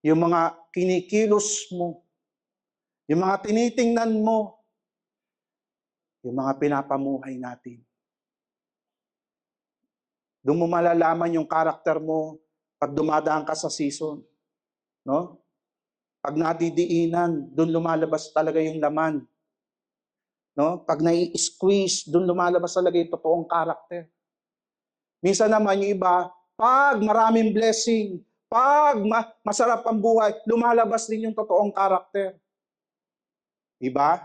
Yung mga kinikilos mo. Yung mga tinitingnan mo. Yung mga pinapamuhay natin. Doon mo malalaman yung karakter mo pag dumadaan ka sa season. No? Pag nadidiinan, doon lumalabas talaga yung laman. No? Pag nai-squeeze, doon lumalabas talaga yung totoong karakter. Minsan naman yung iba, pag maraming blessing, pag masarap ang buhay, lumalabas din yung totoong karakter. Diba?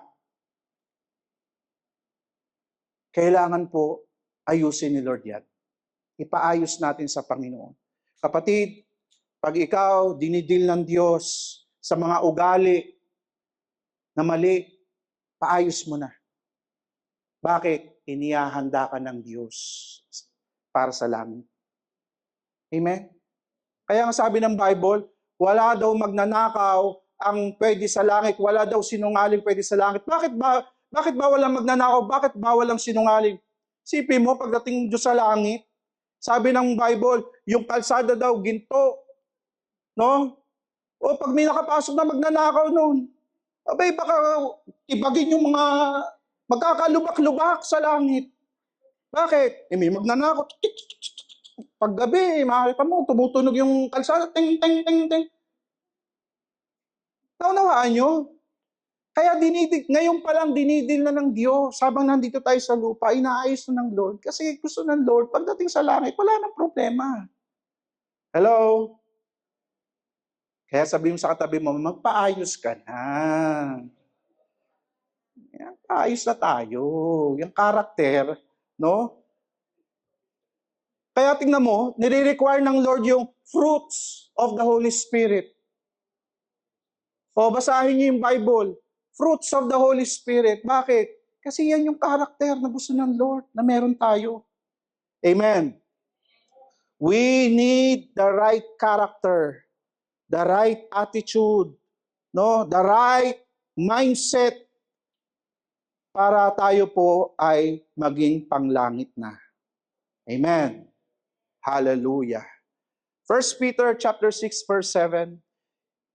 Kailangan po ayusin ni Lord yan. Ipaayos natin sa Panginoon. Kapatid, pag ikaw dinidil ng Diyos sa mga ugali na mali, paayos mo na. Bakit? inihahanda ka ng Diyos para sa langit. Amen? Kaya nga sabi ng Bible, wala daw magnanakaw ang pwede sa langit, wala daw sinungaling pwede sa langit. Bakit ba walang magnanakaw? Bakit ba walang sinungaling? Sipin mo, pagdating Diyos sa langit, sabi ng Bible, yung kalsada daw, ginto. No? O pag may nakapasok na magnanakaw noon, abay baka ibagin yung mga magkakalubak-lubak sa langit. Bakit? May magnanakaw. Paggabi, makakita mo, tumutunog yung kalsada. Ting, ting, ting, ting. Naunawaan nyo? Kaya ngayon pa lang dinidil na ng Diyos. Habang nandito tayo sa lupa, inaayos na ng Lord. Kasi gusto ng Lord, pagdating sa langit, wala nang problema. Hello? Kaya sabi mo sa katabi mo, magpaayos ka na. Yan, paayos na tayo. Yung karakter, no? Kaya tingnan mo, nire-require ng Lord yung fruits of the Holy Spirit. O basahin niyo yung Bible. Fruits of the Holy Spirit. Bakit? Kasi yan yung karakter na gusto ng Lord na meron tayo. Amen. We need the right character, the right attitude, no, the right mindset para tayo po ay maging panglangit na. Amen. Hallelujah. 1 Peter chapter 6 verse 7.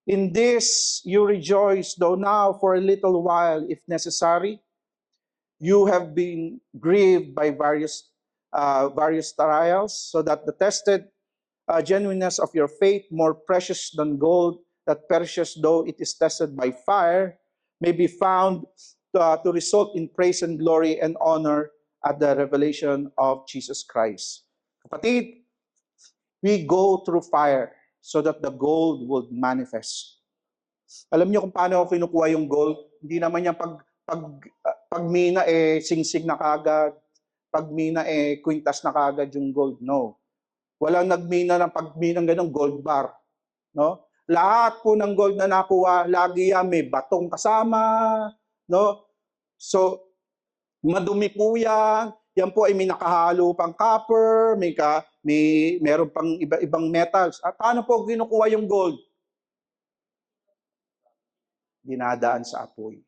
In this you rejoice, though now for a little while, if necessary, you have been grieved by various trials, so that the tested genuineness of your faith, more precious than gold that perishes though it is tested by fire, may be found to result in praise and glory and honor at the revelation of Jesus Christ. Kapatid, we go through fire so that the gold would manifest. Alam niyo kung paano ako kinukuha yung gold? Hindi naman yan pagmina singsing na kagad, pagmina kwintas na kagad yung gold. No. Walang nagmina ng pagmina ng ganong gold bar. No? Lahat po ng gold na nakuha, lagi yan may batong kasama. No? So, madumi po yan. Yan po ay may nakahalo pang copper, meron pang iba-ibang metals. At paano po kinukuha yung gold? Dinadaan sa apoy.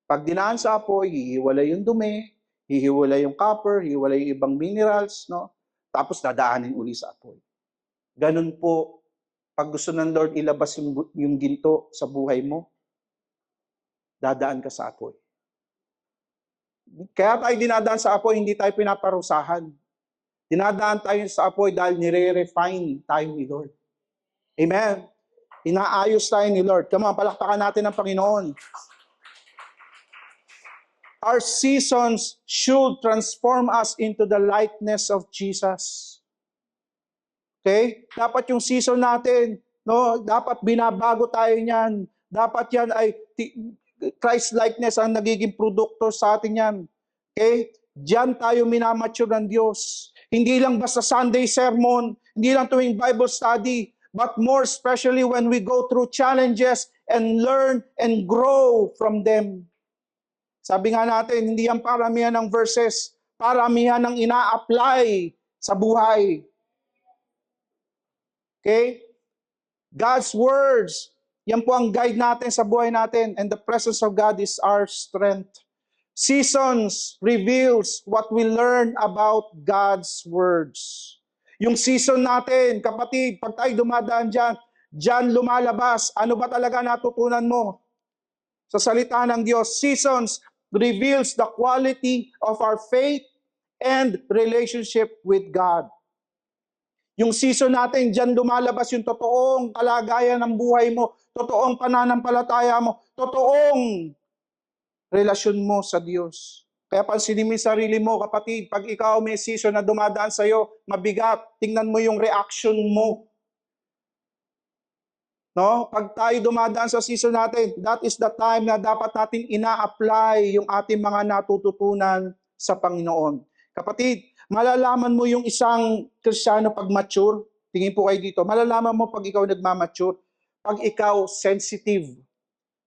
Pag dinaan sa apoy, hihiwalay yung dumi, hihiwalay yung copper, hihiwalay yung ibang minerals, no? Tapos dadaanin uli sa apoy. Ganun po, pag gusto ng Lord ilabas yung ginto sa buhay mo, dadaan ka sa apoy. Kaya tayo dinadaan sa apoy, hindi tayo pinaparusahan. Dinadaan tayo sa apoy dahil nire-refine tayo ni Lord. Amen? Inaayos tayo ni Lord. Come on, palakpakan natin ang Panginoon. Our seasons should transform us into the likeness of Jesus. Okay? Dapat yung season natin, no, dapat binabago tayo niyan. Dapat yan ay Christ-likeness ang nagiging produkto sa atin yan. Okay? Diyan tayo minamature ng Diyos. Hindi lang basta Sunday sermon, hindi lang tuwing Bible study, but more especially when we go through challenges and learn and grow from them. Sabi nga natin, hindi yan paramihan ng verses, paramihan ng ina-apply sa buhay. Okay? God's words, yan po ang guide natin sa buhay natin, and the presence of God is our strength. Seasons reveals what we learn about God's words. Yung season natin, kapatid, pag tayo dumadaan dyan lumalabas, ano ba talaga natutunan mo? Sa salita ng Diyos, seasons reveals the quality of our faith and relationship with God. Yung season natin, dyan lumalabas yung totoong kalagayan ng buhay mo, totoong pananampalataya mo, totoong relasyon mo sa Diyos. Kaya pansinin mo yung sarili mo, kapatid, pag ikaw may season na dumadaan sa'yo, mabigat, tingnan mo yung reaction mo. No? Pag tayo dumadaan sa season natin, that is the time na dapat natin ina-apply yung ating mga natututunan sa Panginoon. Kapatid, malalaman mo yung isang Kristiyano pag mature. Tingin po kayo dito. Malalaman mo pag ikaw nagmamature. Pag ikaw sensitive,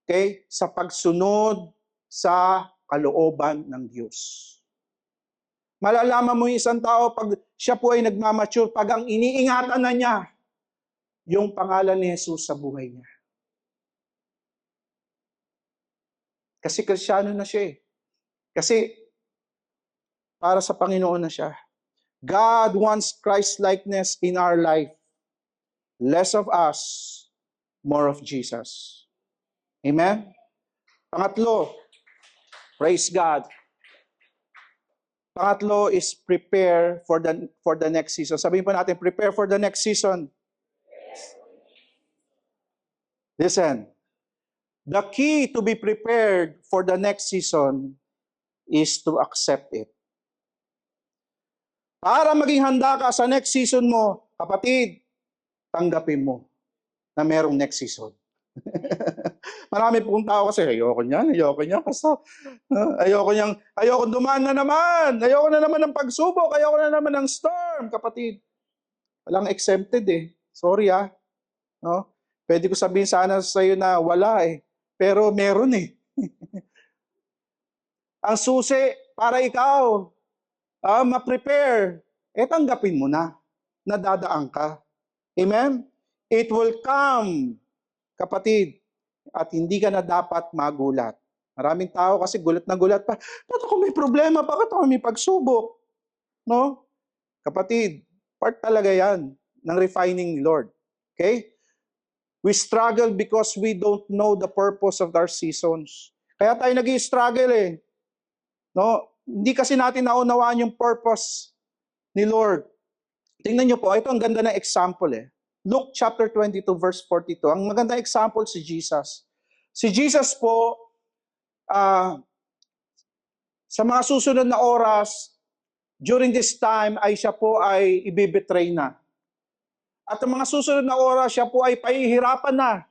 okay, sa pagsunod sa kalooban ng Diyos. Malalaman mo yung isang tao pag siya po ay nagmamature, pag ang iniingatan na niya, yung pangalan ni Jesus sa buhay niya. Kasi Kristiyano na siya eh. Kasi para sa Panginoon na siya. God wants Christ-likeness in our life. Less of us, more of Jesus. Amen? Pangatlo, praise God. Pangatlo is prepare for the next season. Sabihin po natin, prepare for the next season. Listen, the key to be prepared for the next season is to accept it. Para maging handa ka sa next season mo, kapatid, tanggapin mo na merong next season. Marami pong tao kasi, ayoko niyan, kasi ayoko dumaan na naman, ayoko na naman ng pagsubok, ayoko na naman ng storm, kapatid. Walang exempted eh. Sorry no? Pwede ko sabihin sana sa iyo na wala eh, pero meron eh. Ang susi para ikaw, ma-prepare, tanggapin mo na dadaan ka. Amen? It will come, kapatid, at hindi ka na dapat magulat. Maraming tao kasi gulat na gulat pa. Bakit ako may problema? Bakit ako may pagsubok? No? Kapatid, part talaga yan ng refining Lord. Okay? We struggle because we don't know the purpose of our seasons. Kaya tayo nag-i-struggle eh. No? Hindi kasi natin naunawaan yung purpose ni Lord. Tingnan niyo po, ito ang ganda ng example eh. Luke chapter 22 verse 42. Ang magandang example si Jesus. Si Jesus po, sa mga susunod na oras, during this time, ay siya po ay ibibetray na. At ang mga susunod na oras, siya po ay pahihirapan na.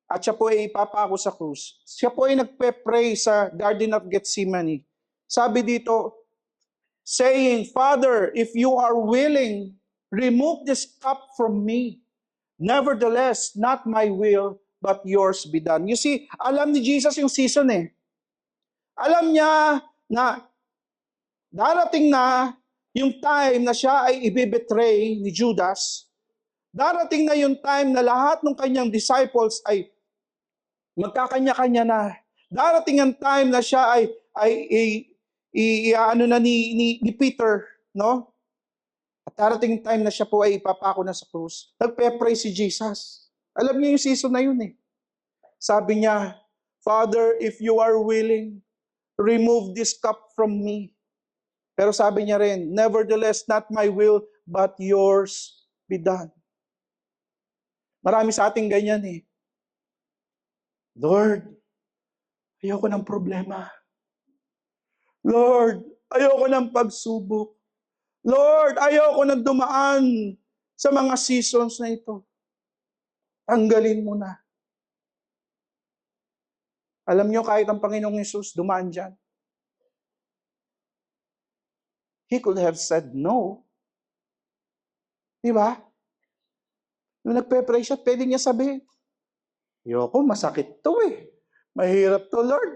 At siya po ay ipapako sa krus. Siya po ay nagpe-pray sa Garden of Gethsemane. Sabi dito, saying, Father, if you are willing, remove this cup from me. Nevertheless, not my will, but yours be done. You see, alam ni Jesus yung season eh. Alam niya na darating na yung time na siya ay ibibetray ni Judas. Darating na yung time na lahat ng kanyang disciples ay magkakanya-kanya na. Darating ang time na siya ni Peter, no? At darating time na siya po ay ipapako na sa krus. Nagpe-pray si Jesus. Alam niyo yung season na yun eh. Sabi niya, Father, if you are willing, remove this cup from me. Pero sabi niya rin, nevertheless, not my will, but yours be done. Marami sa ating ganyan eh. Lord, ayoko ng problema. Lord, ayoko ng pagsubok. Lord, ayoko na dumaan sa mga seasons na ito. Tanggalin mo na. Alam niyo, kahit ang Panginoong Hesus dumaan dyan. He could have said no. Di ba? Nung nagpe-pray siya, pwede niya sabihin, ayoko, masakit to eh. Mahirap to, Lord.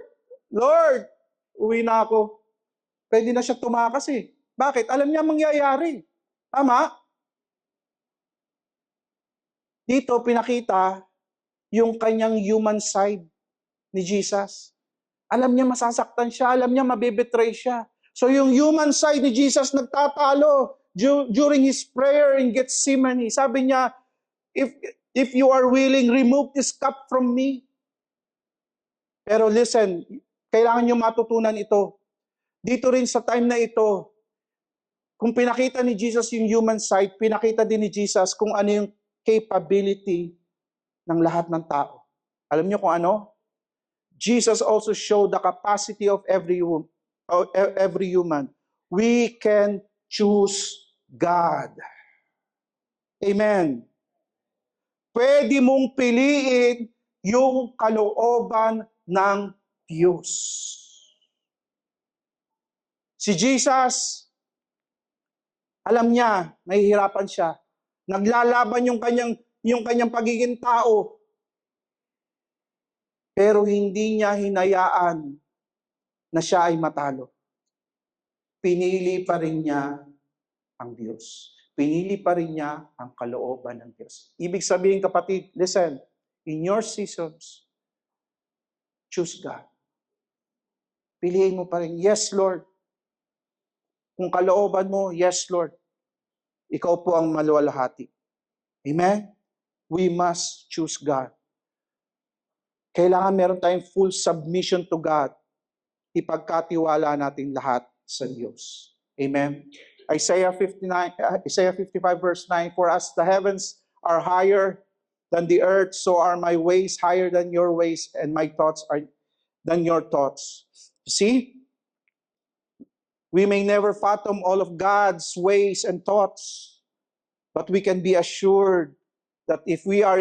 Lord, uwi na ako. Pwede na siya tumakas eh. Bakit? Alam niya mangyayari. Tama? Dito pinakita yung kanyang human side ni Jesus. Alam niya masasaktan siya, alam niya mabibetray siya. So yung human side ni Jesus nagtatalo during his prayer in Gethsemane. Sabi niya, if you are willing, remove this cup from me. Pero listen, kailangan niyo matutunan ito. Dito rin sa time na ito, kung pinakita ni Jesus yung human side, pinakita din ni Jesus kung ano yung capability ng lahat ng tao. Alam niyo kung ano? Jesus also showed the capacity of every human. We can choose God. Amen. Pwede mong piliin yung kalooban ng Diyos. Si Jesus, alam niya, nahihirapan siya. Naglalaban yung kanyang pagiging tao. Pero hindi niya hinayaan na siya ay matalo. pinili pa rin niya ang Diyos. Pinili pa rin niya ang kalooban ng Diyos. Ibig sabihin, kapatid, listen, in your seasons, choose God. Piliin mo pa rin, yes, Lord. Kung kalooban mo, yes, Lord. Ikaw po ang maluwalhati. Amen? We must choose God. Kailangan meron tayong full submission to God. Ipagkatiwala natin lahat sa Diyos. Amen? Isaiah 55 verse 9, for as the heavens are higher than the earth, so are my ways higher than your ways, and my thoughts are than your thoughts. See? We may never fathom all of God's ways and thoughts, but we can be assured that if we are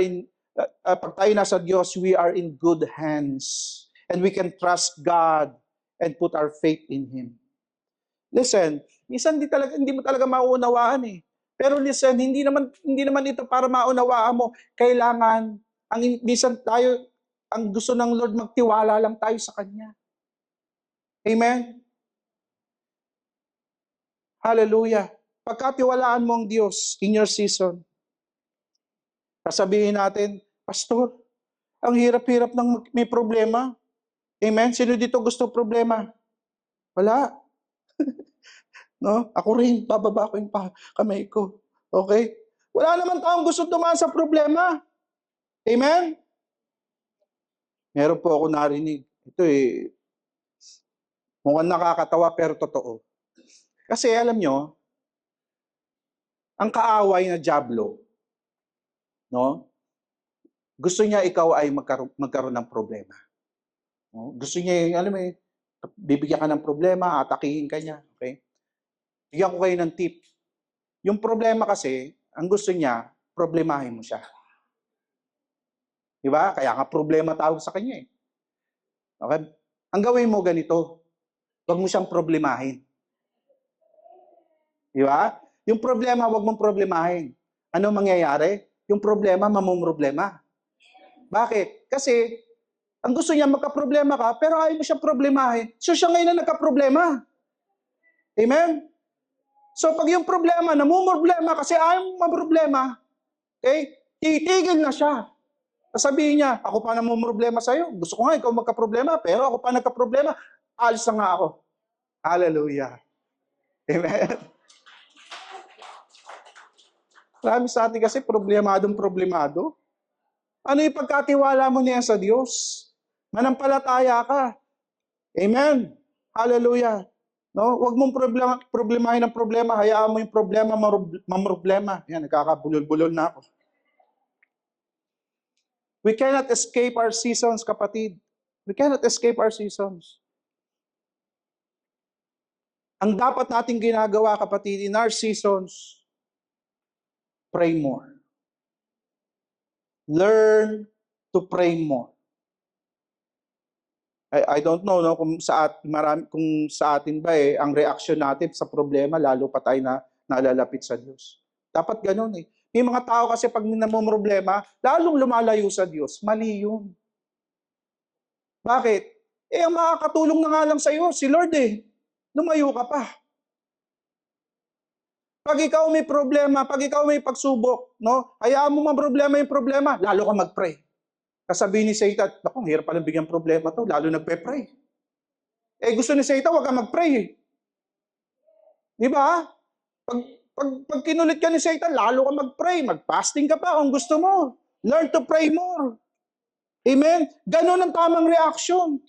pag tayo nasa Diyos, we are in good hands. And we can trust God and put our faith in Him. Listen, minsan hindi mo talaga mauunawaan eh. Pero listen, hindi naman ito para maunawaan mo. Kailangan, minsan tayo, ang gusto ng Lord, magtiwala lang tayo sa Kanya. Amen? Hallelujah. Pagkatiwalaan mo ang Diyos in your season, sasabihin natin, Pastor, ang hirap-hirap ng may problema. Amen? Sino dito gusto problema? Wala. No? Ako rin, bababa ko yung kamay ko. Okay? Wala naman taong gusto dumaan sa problema. Amen? Meron po ako narinig. Ito mukhang nakakatawa pero totoo. Kasi alam nyo, ang kaaway na dyablo, no? Gusto niya ikaw ay magkaroon ng problema. No? Gusto niya, bibigyan ka ng problema, atakihin ka niya. Okay? Bigyan ko kayo ng tip. Yung problema kasi, ang gusto niya, problemahin mo siya. Diba? Kaya nga problema tawag sa kanya eh. Okay? Ang gawin mo ganito, huwag mo siyang problemahin. Diba? Yung problema, huwag mong problemahin. Ano mangyayari? Yung problema, mamumroblema. Bakit? Kasi, ang gusto niya magka-problema ka, pero ayaw mo siyang problemahin. So siya ngayon na nagka-problema. Amen? So pag yung problema, namumroblema kasi ayaw mo problema, okay? Titigil na siya. Sabihin niya, ako pa namumroblema sa'yo. Gusto ko nga ikaw magka-problema, pero ako pa nagka-problema, alis na nga ako. Hallelujah. Amen? Marami sa atin kasi problemado. Ano yung pagkatiwala mo niya sa Diyos? Manampalataya ka. Amen. Hallelujah. No, wag mong problemahin ang problema, hayaan mo yung problema mamroblema. Yan, nagkakabulol-bulol na ako. We cannot escape our seasons, kapatid. We cannot escape our seasons. Ang dapat nating ginagawa, kapatid, in our seasons, pray more. Learn to pray more. I don't know no kung sa atin ba ang reaksyon natin sa problema lalo pa tayo na nalalapit sa Diyos. Dapat ganoon eh. May mga tao kasi pag namomroblema, lalong lumalayo sa Diyos. Mali yun. Bakit? Ang makakatulong na nga lang sa iyo, si Lord eh. Lumayo ka pa. Pag ikaw may problema, pag ikaw may pagsubok, no? Hayaan mo problema yung problema, lalo ka mag-pray. Kasabihin ni Satan, naku, hirap palang bigyan problema to, lalo nagpe-pray. Gusto ni Satan, wag ka mag-pray eh. Di ba? Pag kinulit ka ni Satan, lalo ka mag-pray, mag-fasting ka pa kung gusto mo. Learn to pray more. Amen? Ganon ang tamang reaction.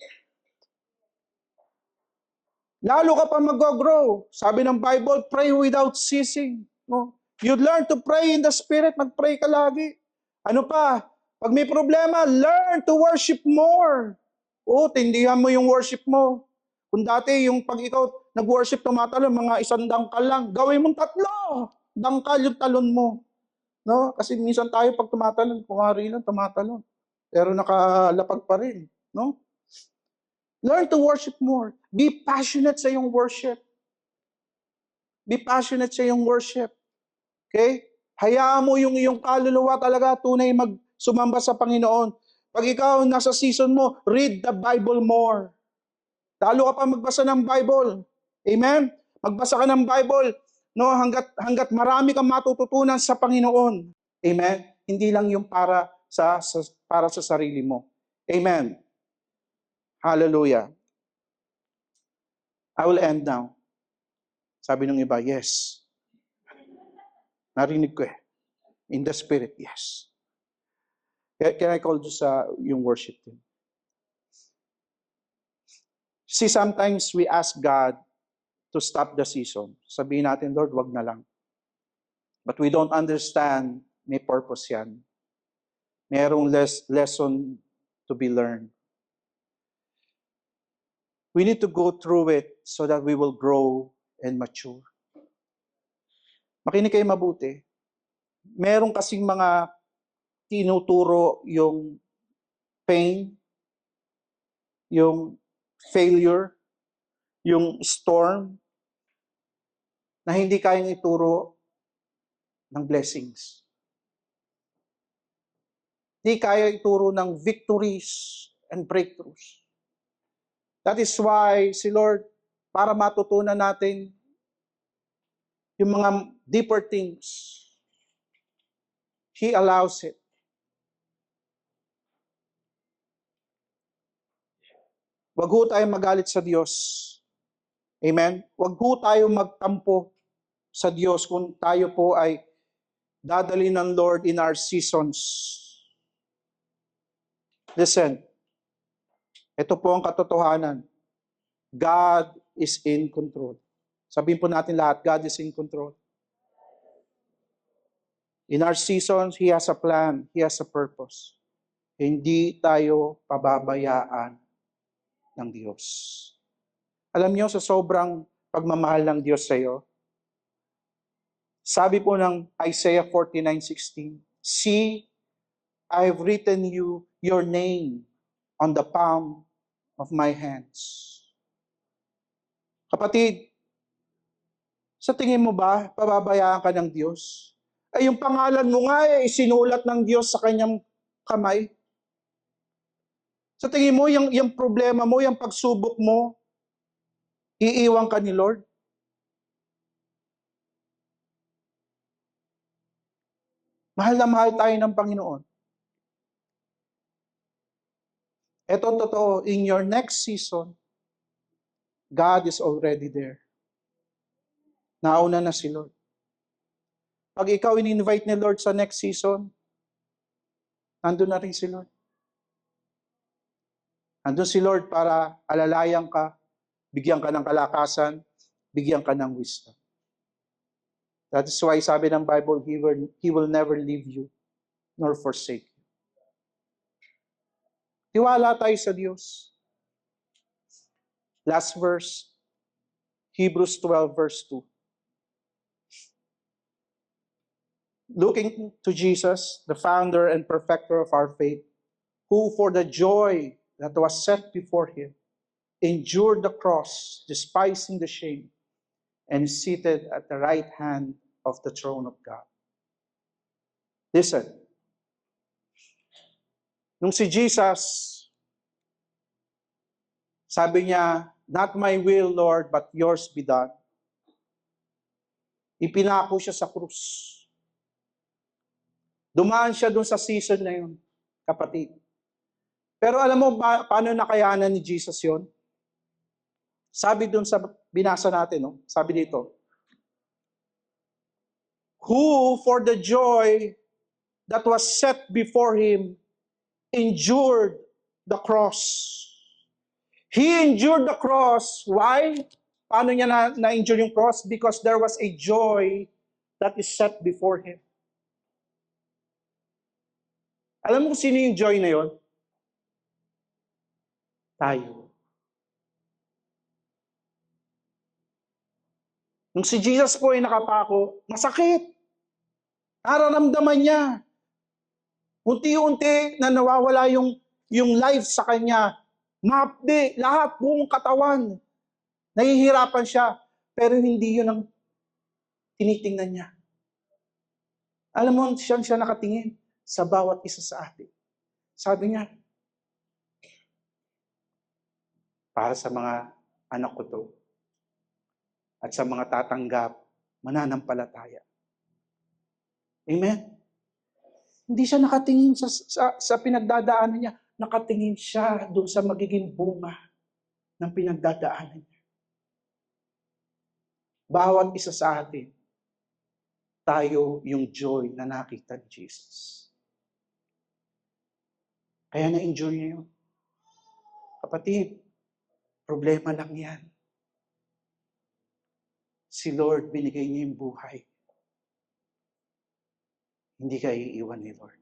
Lalo ka pa mag-grow. Sabi ng Bible, pray without ceasing. No? You learn to pray in the Spirit, mag-pray ka lagi. Ano pa? Pag may problema, learn to worship more. Tindihan mo yung worship mo. Kung dati yung pag ikaw nag-worship tumatalon, mga 1 dangkal lang, gawin mong 3 dangkal yung talon mo. No? Kasi minsan tayo pag tumatalon, kumari lang tumatalon. Pero nakalapag pa rin. No? Learn to worship more. Be passionate sa iyong worship. Be passionate sa iyong worship. Okay? Hayaan mo yung iyong kaluluwa talaga tunay sumamba sa Panginoon. Pag ikaw nasa season mo, read the Bible more. Lalo ka pa magbasa ng Bible. Amen? Magbasa ka ng Bible, no, hanggat marami kang matututunan sa Panginoon. Amen. Hindi lang yung para sa sarili mo. Amen. Hallelujah. I will end now. Sabi ng iba, yes. Narinig ko eh. In the spirit, yes. Can I call just yung worship team? See, sometimes we ask God to stop the season. Sabihin natin, Lord, wag na lang. But we don't understand, may purpose yan. Merong lesson to be learned. We need to go through it so that we will grow and mature. Makinig kayo mabuti. Meron kasing mga tinuturo yung pain, yung failure, yung storm, na hindi kayang ituro ng blessings. Hindi kaya ituro ng victories and breakthroughs. That is why si Lord, para matutunan natin yung mga deeper things, He allows it. Wag ho tayo magalit sa Diyos. Amen? Wag ho tayo magtampo sa Diyos kung tayo po ay dadalhin ng Lord in our seasons. Listen, ito po ang katotohanan. God is in control. Sabihin po natin lahat, God is in control. In our seasons, He has a plan, He has a purpose. Hindi tayo pababayaan ng Diyos. Alam niyo, sa sobrang pagmamahal ng Diyos sa iyo, sabi po ng Isaiah 49:16, see, I have written your name on the palm of my hands. Kapatid, sa tingin mo ba, pababayaan ka ng Diyos? Ay, yung pangalan mo nga isinulat ng Diyos sa kanyang kamay. Sa tingin mo, yung problema mo, yung pagsubok mo, iiwan ka ni Lord? Mahal na mahal tayo ng Panginoon. Ito totoo, in your next season, God is already there. Nauna na si Lord. Pag ikaw in-invite ni Lord sa next season, nandun na rin si Lord. Nandun si Lord para alalayan ka, bigyan ka ng kalakasan, bigyan ka ng wisdom. That is why sabi ng Bible, He will never leave you nor forsake you. Tiwala tayo sa Diyos. Last verse, Hebrews 12 verse 2. Looking to Jesus, the founder and perfecter of our faith, who for the joy that was set before Him, endured the cross, despising the shame, and is seated at the right hand of the throne of God. Listen, nung si Jesus, sabi niya, not my will, Lord, but yours be done. Ipinako siya sa krus. Dumaan siya dun sa season na yun, kapatid. Pero alam mo paano nakayanan ni Jesus yon? Sabi dun sa binasa natin, no? Sabi dito, who for the joy that was set before Him endured the cross. He endured the cross. Why? Paano niya na-endure yung cross? Because there was a joy that is set before Him. Alam mo kung sino yung joy na yon? Tayo. Nung si Jesus po ay nakapako, masakit. Nararamdaman niya. Unti-unti na nawawala yung life sa kanya. Mapdi, lahat, buong katawan. Nahihirapan siya. Pero hindi yun ang tinitingnan niya. Alam mo, siya nakatingin sa bawat isa sa atin. Sabi niya, para sa mga anak ko to, at sa mga tatanggap, mananampalataya. Amen? Hindi siya nakatingin sa pinagdadaanan niya. Nakatingin siya doon sa magiging bunga ng pinagdadaanan niya. Bawat isa sa atin, tayo yung joy na nakita ni Jesus. Kaya na-enjoy niyo yun. Kapatid, problema lang yan. Si Lord, binigay niya yung buhay. Hindi ka iiwan ni Lord.